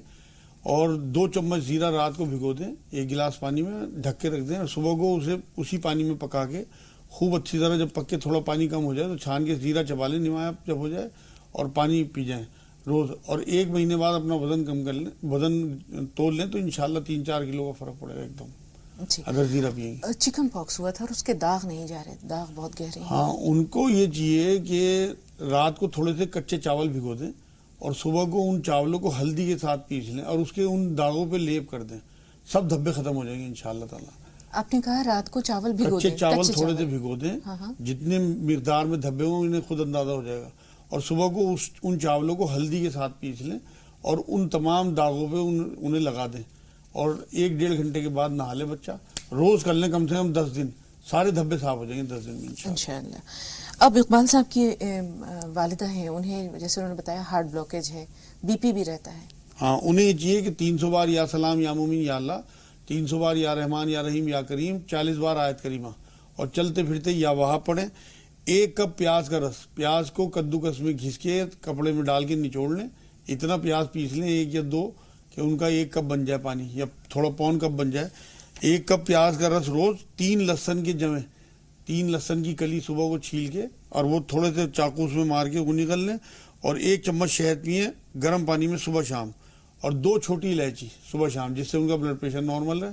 [SPEAKER 2] اور 2 چمچ زیرہ رات کو بھگو دیں 1 گلاس پانی میں، ڈھک کے رکھ دیں، اور صبح کو اسے اسی پانی میں پکا کے خوب اچھی طرح جب پک کے تھوڑا پانی کم ہو جائے تو چھان کے زیرہ چبا لیں نمایاں جب ہو جائے، اور پانی پی جائیں روز. اور 1 مہینے بعد اپنا وزن کم کر لیں، وزن تول لیں تو انشاءاللہ 3-4 کلو کا فرق پڑے گا ایک دم، اگر زیرہ پییں گے.
[SPEAKER 1] چکن پاکس ہوا تھا اور اس کے داغ نہیں جا رہے، داغ بہت گہرے ہیں.
[SPEAKER 2] ہاں، ان کو یہ چاہیے کہ رات کو تھوڑے سے کچے چاول بھگو دیں، اور صبح کو ان چاولوں کو ہلدی کے ساتھ پیس لیں، اور اس کے ان داغوں پہ لیپ کر دیں. سب دھبے ختم ہو جائیں گے انشاءاللہ تعالی.
[SPEAKER 1] آپ نے کہا رات کو چاول بھگو دیں,
[SPEAKER 2] کچے چاول تھوڑے سے بھگو دیں, جتنے مقدار میں دھبے ہوں انہیں خود اندازہ ہو جائے گا, اور صبح کو ان چاولوں کو ہلدی کے ساتھ پیس لیں اور ان تمام داغوں پہ انہیں لگا دیں, اور 1-1.5 گھنٹے کے بعد نہا لے بچہ. روز کر لیں کم سے کم 10 دن, سارے دھبے صاف ہو جائیں گے 10 دن میں
[SPEAKER 1] انشاءاللہ. اب اقبال صاحب کی والدہ ہیں, انہیں جیسے انہوں نے بتایا ہارٹ بلاکیج ہے, بی پی بھی رہتا ہے.
[SPEAKER 2] ہاں, انہیں یہ چاہیے کہ 300 بار یا سلام یا مومن یا اللہ, 300 بار یا رحمان یا رحیم یا کریم, 40 بار آیت کریمہ, اور چلتے پھرتے یا وہاب پڑھیں. 1 کپ پیاز کا رس, پیاز کو کدو کس میں گھس کے کپڑے میں ڈال کے نچوڑ لیں, اتنا پیاز پیس لیں 1 یا 2 کہ ان کا 1 کپ بن جائے پانی, یا تھوڑا پون کپ بن جائے. 1 کپ پیاز کا رس روز. 3 لہسن کے جمیں, 3 لہسن کی کلی صبح کو چھیل کے اور وہ تھوڑے سے چاقو میں مار کے وہ نکل لیں, اور 1 چمچ شہد پئیں گرم پانی میں صبح شام, اور 2 چھوٹی الائچی صبح شام, جس سے ان کا بلڈ پریشر نارمل رہے,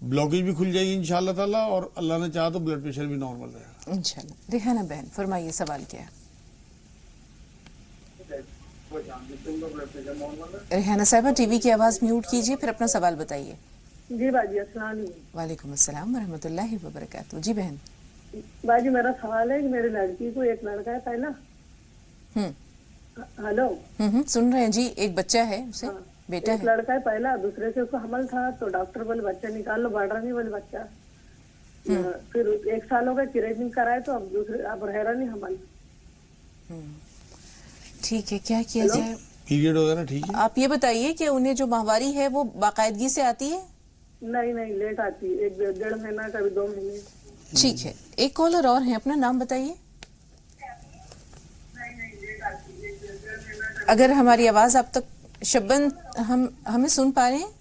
[SPEAKER 2] بلاکیج بھی کھل جائے گی انشاءاللہ تعالیٰ, اور اللہ نے چاہا تو بلڈ پریشر بھی نارمل رہے گا
[SPEAKER 1] انشاءاللہ. ریحانہ بہن فرمائیے سوال کیا ہے؟ ریحانہ صاحبہ ٹی وی کی آواز میوٹ کیجئے, پھر اپنا سوال بتائیے.
[SPEAKER 10] جی باجی السلام علیکم.
[SPEAKER 1] وعلیکم السلام ورحمۃ اللہ وبرکاتہ. جی بہن.
[SPEAKER 10] باجی میرا سوال ہے کہ میری لڑکی کو 1 لڑکا ہے پہلا. ہلو.
[SPEAKER 1] سن رہے ہیں جی. ایک بچہ ہے اسے, بیٹا ہے.
[SPEAKER 10] 1 لڑکا ہے پہلا, دوسرے سے اس کو حمل تھا تو ڈاکٹر بولے بچہ نکال لو, بڑھ رہا نہیں بولے بچہ. پھر 1 سال ہو گئے کریجنگ کرائے تو اب رہ رہا نہیں حمل.
[SPEAKER 1] ٹھیک ہے, کیا کیا جائے؟
[SPEAKER 2] پیریڈ وغیرہ ٹھیک ہے.
[SPEAKER 1] آپ یہ بتائیے کہ انہیں جو ماہواری ہے وہ باقاعدگی سے آتی ہے؟
[SPEAKER 10] نہیں لیٹ آتی ہے, 1-1.5 مہینہ کبھی 2 مہینے.
[SPEAKER 1] ٹھیک ہے. ایک کالر اور ہیں, اپنا نام بتائیے. اگر ہماری آواز آپ تک شبن ہمیں سن پا رہے ہیں؟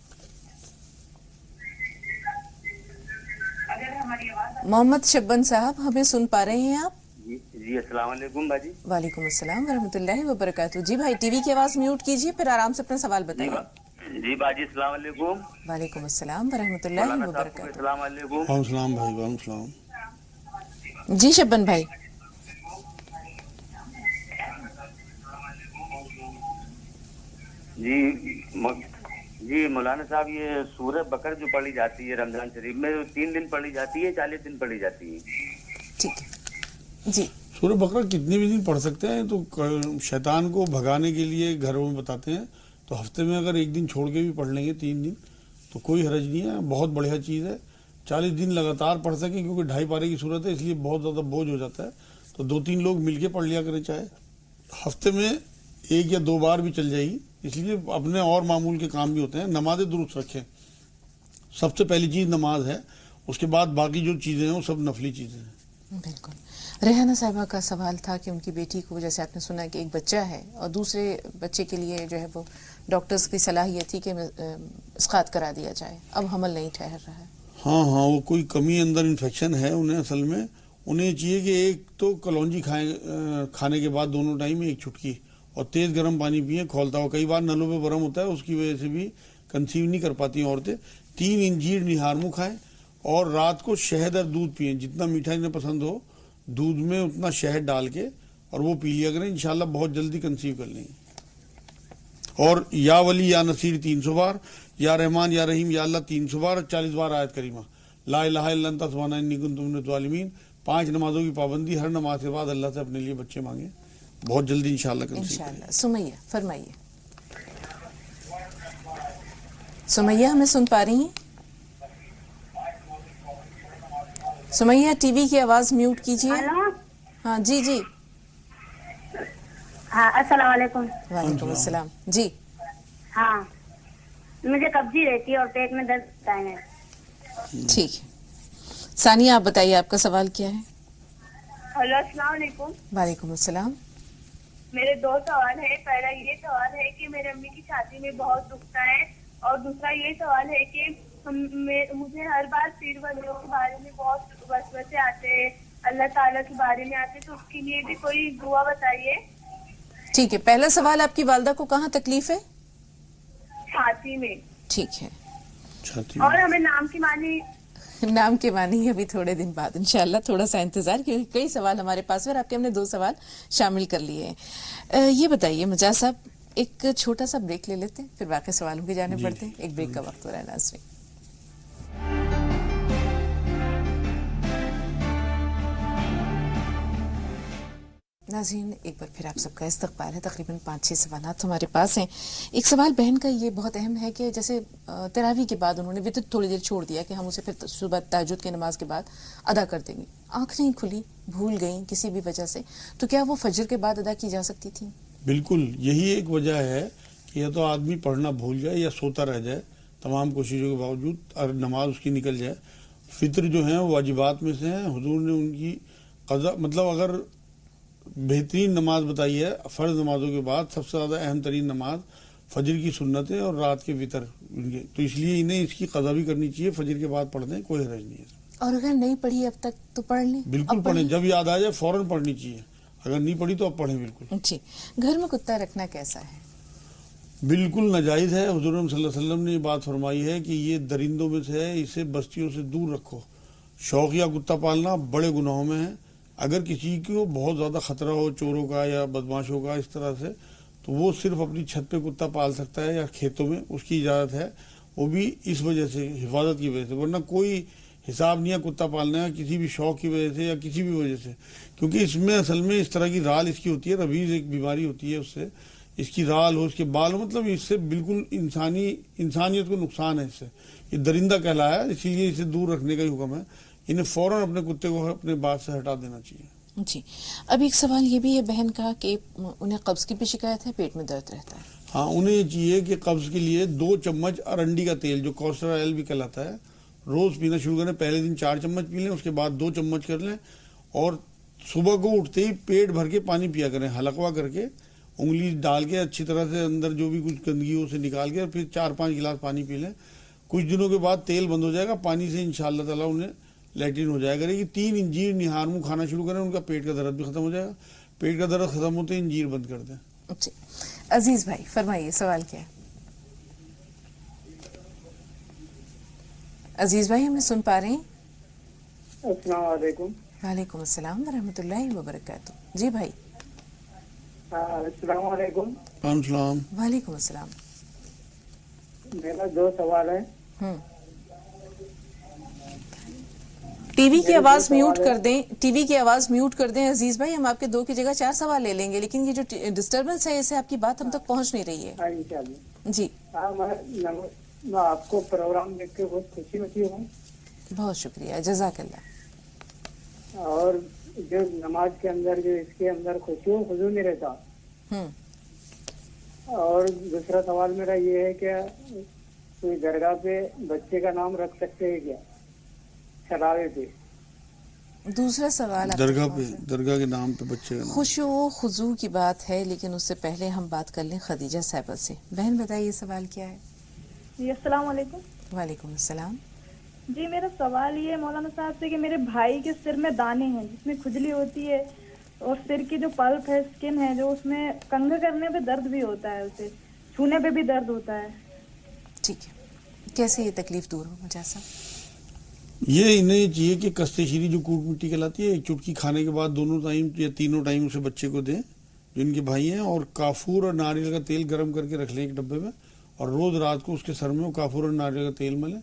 [SPEAKER 1] محمد شبن صاحب ہمیں سن پا رہے ہیں آپ؟
[SPEAKER 11] جی السلام علیکم باجی.
[SPEAKER 1] وعلیکم السلام ورحمۃ اللہ وبرکاتہ. جی بھائی ٹی وی کی آواز میوٹ کیجئے, پھر آرام سے اپنا سوال بتائیے.
[SPEAKER 11] جی باجی السلام علیکم.
[SPEAKER 1] وعلیکم السلام ورحمۃ اللہ وبرکاتہ.
[SPEAKER 11] السلام علیکم.
[SPEAKER 2] وعلیکم السلام بھائی. وعلیکم السلام.
[SPEAKER 1] جی شبن بھائی.
[SPEAKER 11] جی مولانا صاحب, یہ سورہ بقرہ جو پڑھی جاتی ہے رمضان شریف میں 3 دن پڑھی جاتی ہے, 40 دن پڑھی جاتی ہے؟
[SPEAKER 1] ٹھیک ہے جی.
[SPEAKER 2] سورہ بقرہ کتنے بھی دن پڑھ سکتے ہیں, تو شیطان کو بھگانے کے لیے گھروں میں بتاتے ہیں, تو ہفتے میں اگر 1 دن چھوڑ کے بھی پڑھ لیں گے 3 دن تو کوئی حرج نہیں ہے, بہت بڑھیا چیز ہے. 40 دن لگاتار پڑھ سکیں, کیونکہ 2.5 پارے کی صورت ہے, اس لیے بہت زیادہ بوجھ ہو جاتا ہے, تو 2-3 لوگ مل کے پڑھ لیا کریں, چاہے ہفتے میں 1 یا 2 بار بھی چل جائے گی. اس لیے اپنے اور معمول کے کام بھی ہوتے ہیں. نمازیں درست رکھیں, سب سے پہلی چیز نماز ہے, اس کے بعد باقی جو چیزیں ہیں وہ سب نفلی چیزیں ہیں.
[SPEAKER 1] بالکل. ریحانہ صاحبہ کا سوال تھا کہ ان کی بیٹی کو, جیسے آپ نے سنا کہ ایک بچہ ہے اور دوسرے بچے کے لیے جو ہے وہ ڈاکٹرز کی صلاح یہ تھی کہ اسقاط کرا دیا جائے, اب حمل نہیں ٹھہر رہا ہے.
[SPEAKER 2] ہاں وہ کوئی کمی اندر انفیکشن ہے انہیں. اصل میں انہیں چاہیے کہ ایک تو کلونجی کھانے کے بعد 2 ٹائم 1 چٹکی, اور تیز گرم پانی پئیں کھولتا ہو. کئی بار نلوں پہ برم ہوتا ہے, اس کی وجہ سے بھی کنسیو نہیں کر پاتی عورتیں. 3 انجیر نہارمو کھائیں, اور رات کو شہد اور دودھ پئیں, جتنا میٹھا انہیں پسند ہو دودھ میں اتنا شہد ڈال کے اور وہ پی لیا کریں, انشاءاللہ بہت جلدی کنسیو کر لیں گے. اور یا ولی یا نصیر 300 بار, یا رحمان یا رحیم یا اللہ 300 بار, اور 40 بار آیت کریمہ لا الہ الا انت سبحانک انی کنت من الظالمین. 5 نمازوں کی پابندی, ہر نماز کے بعد اللہ سے اپنے لیے بچے مانگیں, بہت جلدی انشاءاللہ کنسیو کریں.
[SPEAKER 1] سمیہ فرمائیے. سمیہ ہمیں سن پا رہی ہیں؟ سمیہ ٹی وی کی آواز میوٹ کیجیے. ہاں جی.
[SPEAKER 8] ہاں السلام علیکم.
[SPEAKER 1] وعلیکم السلام. جی
[SPEAKER 8] ہاں مجھے قبضی رہتی ہے اور پیٹ میں درد ہوتا ہے.
[SPEAKER 1] ٹھیک ہے. ثانیہ آپ بتائیے آپ کا سوال کیا ہے؟
[SPEAKER 7] ہلو السلام علیکم.
[SPEAKER 1] وعلیکم السلام.
[SPEAKER 7] میرے 2 سوال ہیں. پہلا یہ سوال ہے کہ میرے امی کی چھاتی میں بہت دکھتا ہے, اور دوسرا یہ سوال ہے کہ مجھے ہر بار پیر ولیوں کے بارے میں بہت وسوسے آتے ہیں, اللہ تعالیٰ کے بارے میں آتے, تو اس کے لیے بھی کوئی دعا بتائیے.
[SPEAKER 1] ٹھیک ہے. پہلا سوال آپ کی والدہ کو کہاں تکلیف ہے؟
[SPEAKER 7] چھاتی میں.
[SPEAKER 1] ٹھیک ہے.
[SPEAKER 7] اور ہمیں نام کے معنی
[SPEAKER 1] ابھی تھوڑے دن بعد انشاءاللہ, تھوڑا سا انتظار, کیونکہ کئی سوال ہمارے پاس اور آپ کے ہم نے 2 سوال شامل کر لیے ہیں. یہ بتائیے مجاز صاحب, ایک چھوٹا سا بریک لے لیتے ہیں, پھر باقی سوالوں کی جانب بڑھتے ہیں. ایک بریک کا وقت ہو رہا ہے ناظرین. ناظرین ایک بار پھر آپ سب کا استقبال ہے. تقریباً 5-6 سوالات ہمارے پاس ہیں. ایک سوال بہن کا یہ بہت اہم ہے کہ جیسے تراویح کے بعد انہوں نے وطر تھوڑی دیر چھوڑ دیا کہ ہم اسے پھر صبح تہجد کی نماز کے بعد ادا کر دیں گے, آنکھ نہیں کھلی, بھول گئیں کسی بھی وجہ سے, تو کیا وہ فجر کے بعد ادا کی جا سکتی تھی؟
[SPEAKER 2] بالکل یہی ایک وجہ ہے کہ یا تو آدمی پڑھنا بھول جائے یا سوتا رہ جائے تمام کوششوں کے باوجود اور نماز اس کی نکل جائے. فطر جو ہیں واجبات میں سے ہیں, حضور نے ان کی قضا مطلب اگر بہترین نماز بتائی ہے فرض نمازوں کے بعد سب سے زیادہ اہم ترین نماز فجر کی سنت ہے اور رات کے وطر ان کے, تو اس لیے انہیں اس کی قضا بھی کرنی چاہیے, فجر کے بعد پڑھ دیں کوئی حرج نہیں ہے.
[SPEAKER 1] اور اگر نہیں پڑھی اب تک تو پڑھ لیں,
[SPEAKER 2] بالکل پڑھیں, جب یاد آ جائے فوراً پڑھنی چاہیے, اگر نہیں پڑھی تو اب پڑھیں بالکل.
[SPEAKER 1] جی, گھر میں کتا رکھنا کیسا ہے؟
[SPEAKER 2] بالکل ناجائز ہے. حضور صلی اللہ علیہ وسلم نے یہ بات فرمائی ہے کہ یہ درندوں میں سے ہے, اسے بستیوں سے دور رکھو. شوقیہ کتا پالنا بڑے گناہوں میں ہے. اگر کسی کو بہت زیادہ خطرہ ہو چوروں کا یا بدماشوں کا اس طرح سے, تو وہ صرف اپنی چھت پہ کتا پال سکتا ہے یا کھیتوں میں, اس کی اجازت ہے, وہ بھی اس وجہ سے حفاظت کی وجہ سے, ورنہ کوئی حساب نہیں ہے کتا پالنا ہے کسی بھی شوق کی وجہ سے یا کسی بھی وجہ سے, کیونکہ اس میں اصل میں اس طرح کی رال اس کی ہوتی ہے, ربیز ایک بیماری ہوتی ہے, اس سے اس کی رال ہو اس کے بال ہو, مطلب اس سے بالکل انسانیت کو نقصان ہے. اس سے یہ درندہ کہلایا, اسی لیے اسے دور رکھنے کا ہی حکم ہے. انہیں فوراً اپنے کتے کو اپنے بات سے ہٹا دینا چاہیے.
[SPEAKER 1] جی, اب ایک سوال یہ بھی ہے بہن کا کہ انہیں قبض کی بھی شکایت ہے, پیٹ میں درد رہتا ہے.
[SPEAKER 2] ہاں, انہیں یہ چاہیے کہ قبض کے لیے 2 چمچ ارنڈی کا تیل جو کوسٹر آئل بھی کہلاتا ہے روز پینا شروع کریں. پہلے دن 4 چمچ پی لیں, اس کے بعد 2 چمچ کر لیں, اور صبح کو اٹھتے ہی پیٹ بھر کے پانی پیا کریں, حلقوا کر کے انگلی ڈال کے اچھی طرح سے اندر جو بھی کچھ گندگی ہو اسے نکال کے, پھر 4-5 گلاس پانی پی لیں. کچھ دنوں کے بعد تیل بند ہو جائے گا, پانی سے انشاءاللہ تعالیٰ انہیں لیٹرین ہو جائے گا. کہ 3 انجیر نہار منہ کھانا شروع کریں, ان کا پیٹ کا درد بھی ختم ہو جائے گا. پیٹ کا درد ختم ہوتے انجیر بند کر دیں.
[SPEAKER 1] جی, عزیز بھائی فرمائیے سوال کیا ہے؟ عزیز بھائی ہمیں سن پا رہے ہیں؟
[SPEAKER 12] السلام علیکم.
[SPEAKER 1] وعلیکم السلام ورحمۃ اللہ وبرکاتہ. جی بھائی.
[SPEAKER 12] السلام علیکم.
[SPEAKER 2] السلام.
[SPEAKER 1] وعلیکم السلام.
[SPEAKER 12] میرا 2 سوال ہے.
[SPEAKER 1] ٹی وی کی آواز میوٹ کر دیں, ٹی وی کی آواز میوٹ کر دیں عزیز بھائی, ہم آپ کے 2 کی جگہ 4 سوال لے لیں گے, لیکن یہ جو ڈسٹربنس ہے اسے آپ کی بات ہم تک پہنچ نہیں رہی ہے. جی,
[SPEAKER 12] میں آپ کو پروگرام دیکھ کے بہت خوشی ہوتی ہوں.
[SPEAKER 1] بہت شکریہ, جزاک اللہ.
[SPEAKER 12] اور جو نماز کے اندر جو اس کے اندر خوشی و خضوع نہیں رہتا. اور دوسرا سوال میرا یہ ہے کہ کوئی درگاہ پہ بچے کا نام رکھ سکتے ہیں کیا چلاوے پہ؟
[SPEAKER 1] دوسرا سوال
[SPEAKER 2] درگاہ کے نام پہ بچے کا نام.
[SPEAKER 1] خشوع و خضوع کی بات ہے, لیکن اس سے پہلے ہم بات کر لیں خدیجہ صاحبہ سے. بہن بتائیے سوال کیا ہے؟
[SPEAKER 13] جی السلام علیکم.
[SPEAKER 1] وعلیکم السلام.
[SPEAKER 13] جی میرا سوال یہ ہے مولانا صاحب سے کہ میرے بھائی کے سر میں دانے ہیں جس میں کھجلی ہوتی ہے, اور سر کی جو پلپ ہے, اسکن ہے, جو اس میں کنگھا کرنے پہ درد بھی ہوتا ہے, اسے چھونے پہ بھی درد ہوتا ہے.
[SPEAKER 1] ٹھیک ہے, کیسے یہ تکلیف دور ہو مجھے؟
[SPEAKER 2] یہ انہیں چاہیے کہ کستے شیری جو کوٹ مٹی کہلاتی ہے, 1 چٹکی کھانے کے بعد 2 ٹائم یا 3 ٹائم اسے بچے کو دیں جو ان کے بھائی ہیں, اور کافور اور ناریل کا تیل گرم کر کے رکھ لیں 1 ڈبے میں, اور روز رات کو اس کے سر میں وہ کافور اور ناریل کا تیل ملیں,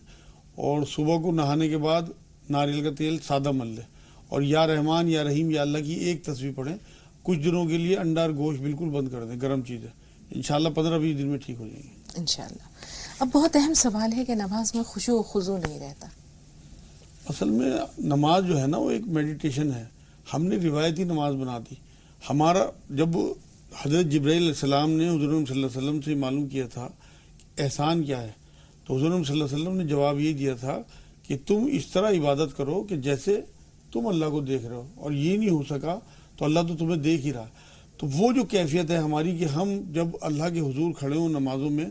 [SPEAKER 2] اور صبح کو نہانے کے بعد ناریل کا تیل سادہ مل لیں, اور یا رحمان یا رحیم یا اللہ کی 1 تسبیح پڑھیں. کچھ دنوں کے لیے انڈا اور گوشت بالکل بند کر دیں, گرم چیزیں, انشاءاللہ 15-20 دن میں ٹھیک ہو جائیں گے
[SPEAKER 1] انشاءاللہ. اب بہت اہم سوال ہے کہ نماز میں خشوع و خضوع نہیں رہتا.
[SPEAKER 2] اصل میں نماز جو ہے نا وہ ایک میڈیٹیشن ہے. ہم نے روایتی نماز بنا دی. ہمارا جب حضرت جبرائیل علیہ السلام نے حضور صلی اللہ علیہ وسلم سے معلوم کیا تھا احسان کیا ہے, تو حضور صلی اللہ علیہ وسلم نے جواب یہ دیا تھا کہ تم اس طرح عبادت کرو کہ جیسے تم اللہ کو دیکھ رہے ہو, اور یہ نہیں ہو سکا تو اللہ تو تمہیں دیکھ ہی رہا. تو وہ جو کیفیت ہے ہماری کہ ہم جب اللہ کے حضور کھڑے ہوں نمازوں میں,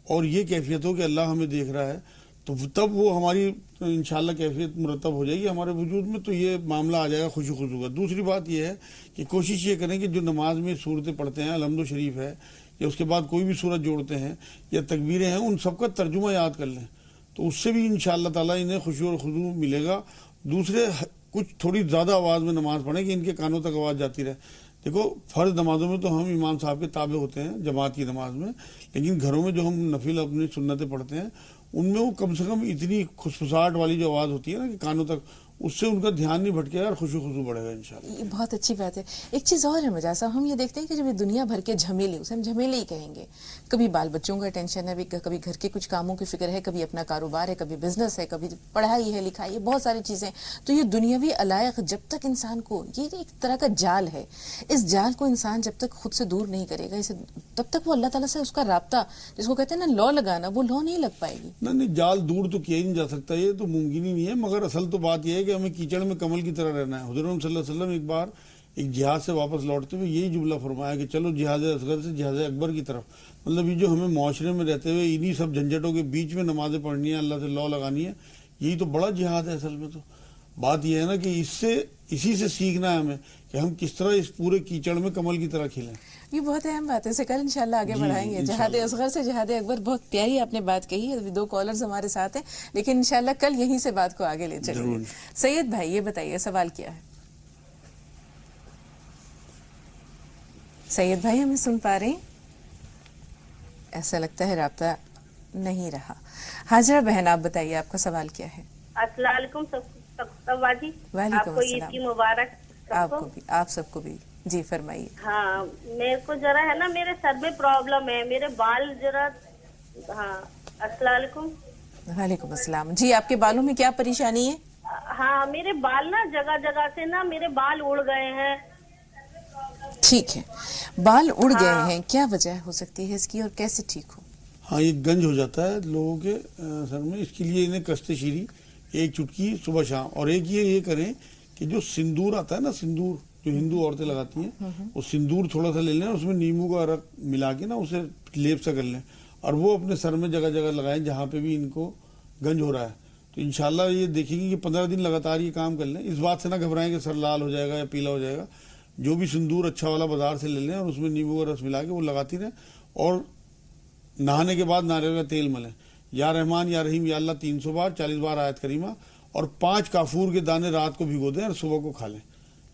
[SPEAKER 2] اور یہ کیفیت ہو کہ اللہ ہمیں دیکھ رہا ہے, تو تب وہ ہماری انشاءاللہ کیفیت مرتب ہو جائے گی ہمارے وجود میں, تو یہ معاملہ آ جائے گا خوشی خضوع کا. دوسری بات یہ ہے کہ کوشش یہ کریں کہ جو نماز میں صورتیں پڑھتے ہیں, الحمد شریف ہے یا اس کے بعد کوئی بھی صورت جوڑتے ہیں یا تکبیریں ہیں, ان سب کا ترجمہ یاد کر لیں, تو اس سے بھی انشاءاللہ تعالیٰ انہیں خوشی اور خضوع ملے گا. دوسرے کچھ تھوڑی زیادہ آواز میں نماز پڑھیں کہ ان کے کانوں تک آواز جاتی رہے. دیکھو فرض نمازوں میں تو ہم امام صاحب کے تابع ہوتے ہیں جماعت کی نماز میں, لیکن گھروں میں جو ہم نفل اپنی سنتیں پڑھتے ہیں ان میں وہ کم سے کم اتنی خسفساہٹ والی جو آواز ہوتی ہے نا کہ کانوں تک, اس سے ان کا دھیان نہیں بھٹکے گا اور خوشو بڑھے گا انشاءاللہ.
[SPEAKER 1] یہ بہت اچھی بات ہے. ایک چیز اور ہے مجاز صاحب، ہم یہ دیکھتے ہیں کہ جب یہ دنیا بھر کے جھمیلے، اسے ہم جھمیلے ہی کہیں گے، کبھی بال بچوں کا ٹینشن ہے، کبھی گھر کے کچھ کاموں کی فکر ہے، کبھی اپنا کاروبار ہے، کبھی بزنس ہے، کبھی پڑھائی ہے، لکھائی ہے، بہت ساری چیزیں. تو یہ دنیاوی علائق جب تک انسان کو، یہ ایک طرح کا جال ہے، اس جال کو انسان جب تک خود سے دور نہیں کرے گا، اسے تب تک وہ اللہ تعالیٰ سے اس کا رابطہ، جس کو کہتے ہیں نا لو لگانا، وہ لو نہیں لگ پائے گی.
[SPEAKER 2] نہیں، جال دور تو کیا ہی نہیں جا سکتا، یہ تو ممکن ہی نہیں ہے. مگر اصل تو بات یہ ہے کہ ہمیں کیچڑ میں کمل کی طرح رہنا ہے. حضور صلی اللہ علیہ وسلم ایک بار ایک جہاد سے واپس لوٹتے ہوئے یہی جملہ فرمایا کہ چلو جہاد اصغر سے جہاد اکبر کی طرف. مطلب یہ جو ہمیں معاشرے میں رہتے ہوئے انہی سب جھنجھٹوں کے بیچ میں نمازیں پڑھنی ہے، اللہ سے لو لگانی ہے، یہی تو بڑا جہاد ہے اصل میں. تو بات یہ ہے نا کہ اسی سے سیکھنا ہے ہمیں کہ ہم کس طرح اس پورے کیچڑ میں کمل کی طرح کھلیں.
[SPEAKER 1] یہ بہت اہم بات ہے، اسے کل انشاءاللہ آگے بڑھائیں گے. جہاد اصغر سے جہاد اکبر، بہت پیاری آپ نے بات کہی ہے. ابھی 2 کالرز ہمارے ساتھ ہیں، لیکن انشاءاللہ کل یہیں سے بات کو آگے لے چلیں گے. سید بھائی یہ بتائیے سوال کیا ہے؟ سید بھائی ہمیں سن پا رہے ہیں؟ ایسا لگتا ہے رابطہ نہیں رہا. حاجرہ بہن آپ بتائیے آپ کا سوال کیا ہے؟
[SPEAKER 14] السلام علیکم باجی.
[SPEAKER 1] وعلیکم
[SPEAKER 14] السلام. عید کی مبارک
[SPEAKER 1] آپ کو بھی، آپ سب کو بھی. جی فرمائیے.
[SPEAKER 14] ہاں میرے کو ذرا ہے نا، میرے سر میں پرابلم ہے، میرے بال ذرا. ہاں السلام علیکم.
[SPEAKER 1] وعلیکم السلام. جی آپ کے بالوں میں کیا پریشانی ہے؟
[SPEAKER 14] ہاں میرے بال نا جگہ جگہ سے نا میرے بال اڑ گئے ہیں.
[SPEAKER 1] ٹھیک ہے، بال اڑ گئے ہیں، کیا وجہ ہو سکتی ہے اس کی اور کیسے ٹھیک ہو؟
[SPEAKER 2] ہاں یہ گنج ہو جاتا ہے لوگوں کے سر میں. اس کے لیے انہیں کشت شیری ایک چٹکی صبح شام، اور ایک یہ کریں کہ جو سندور آتا ہے نا، سندور جو ہندو عورتیں لگاتی ہیں، وہ سندور تھوڑا سا لے لیں، اس میں نیمبو کا عرق ملا کے نا اسے لیپ سا کر لیں، اور وہ اپنے سر میں جگہ جگہ لگائیں جہاں پہ بھی ان کو گنج ہو رہا ہے. تو انشاءاللہ یہ دیکھیں گے کہ 15 دن لگاتار یہ کام کر لیں. اس بات سے نہ گھبرائیں کہ سر لال ہو جائے گا یا پیلا ہو جائے گا. جو بھی سندور اچھا والا بازار سے لے لیں اور اس میں نیمبو کا رس ملا کے وہ لگاتی رہیں، اور نہانے کے بعد ناریل کا تیل ملیں. یا رحمان یا رحیم یا اللہ 300 بار 40 بار آیت کریمہ، اور 5 کافور کے دانے رات کو بھگو دیں اور صبح کو کھا لیں.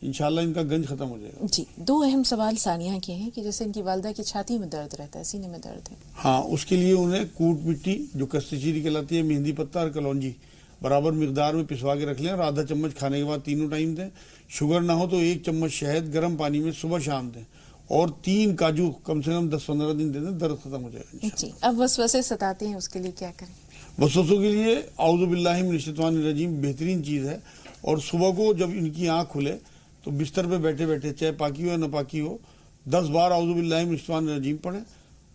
[SPEAKER 2] انشاءاللہ ان کا گنج ختم ہو جائے گا.
[SPEAKER 1] جی 2 اہم سوال ثانیہ کے ہیں کہ جیسے ان کی والدہ کی چھاتی میں درد رہتا ہے، سینے میں درد ہے.
[SPEAKER 2] ہاں اس کے لیے انہیں کوٹ مٹی جو کشت شیری کہلاتی ہے، مہندی پتہ اور کلونجی برابر مقدار میں پسوا کے رکھ لیں، اور آدھا چمچ کھانے کے بعد تینوں ٹائم دیں. شوگر نہ ہو تو 1 چمچ شہد گرم پانی میں صبح شام دیں، اور 3 کاجو کم سے کم 10-15 دن دے دیں، درد ختم ہو جائے گا.
[SPEAKER 1] جی اب وسوسے ستاتے ہیں، اس کے لیے کیا کریں؟
[SPEAKER 2] وسوسوں کے لیے اعوذ باللہ من الشیطان الرجیم بہترین چیز ہے. اور صبح کو جب ان کی آنکھ کھلے تو بستر پہ بیٹھے بیٹھے، چاہے پاکی ہو یا ناپاکی ہو، 10 بار اعوذ باللہ من الشیطان الرجیم پڑھیں،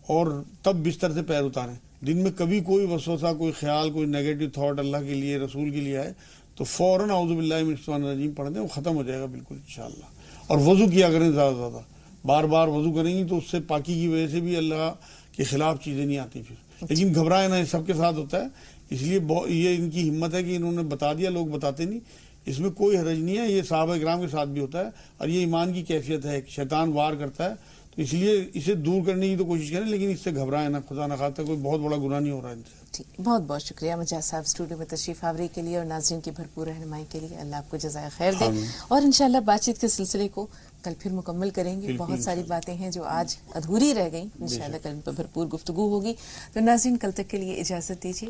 [SPEAKER 2] اور تب بستر سے پیر اتاریں. دن میں کبھی کوئی وسوسہ، کوئی خیال، کوئی نیگیٹو تھاٹ اللہ کے لیے، رسول کے لیے آئے تو فوراً اعوذ باللہ من الشیطان الرجیم پڑھ دیں، وہ ختم ہو جائے گا بالکل انشاءاللہ. اور وضو کیا کریں زیادہ سے زیادہ، بار بار وضو کریں گی تو اس سے پاکی کی وجہ سے بھی اللہ کے خلاف چیزیں نہیں آتی پھر. لیکن گھبرائیں نہ، سب کے ساتھ ہوتا ہے. اس لیے یہ ان کی ہمت ہے کہ انہوں نے بتا دیا، لوگ بتاتے نہیں. اس میں کوئی حرج نہیں ہے، یہ صحابہ کرام کے ساتھ بھی ہوتا ہے، اور یہ ایمان کی کیفیت ہے. شیطان وار کرتا ہے، تو اس لیے اسے دور کرنے کی تو کوشش کریں، لیکن اس سے گھبرائیں نہ. خدا نہ خواستہ کوئی بہت بڑا گناہ نہیں ہو رہا ہے ان سے.
[SPEAKER 1] ٹھیک، بہت بہت شکریہ مجاز صاحب اسٹوڈیو میں تشریف آوری کے لیے اور ناظرین کی بھرپور رہنمائی کے لیے. اللہ آپ کو جزائے خیر دے، اور انشاءاللہ بات چیت کے سلسلے کو کل پھر مکمل کریں گے. بہت ساری باتیں ہیں جو آج ادھوری رہ گئیں، انشاءاللہ کل ان پر بھرپور گفتگو ہوگی. تو ناظرین کل تک کے لیے اجازت دیجیے.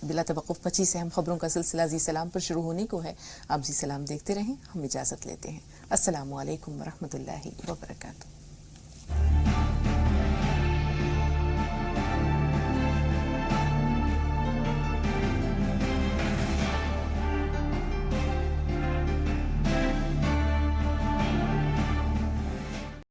[SPEAKER 1] بلا توقف 25 اہم خبروں کا سلسلہ زی سلام پر شروع ہونے کو ہے. آپ زی سلام دیکھتے رہیں، ہم اجازت لیتے ہیں. السلام علیکم ورحمۃ اللہ وبرکاتہ.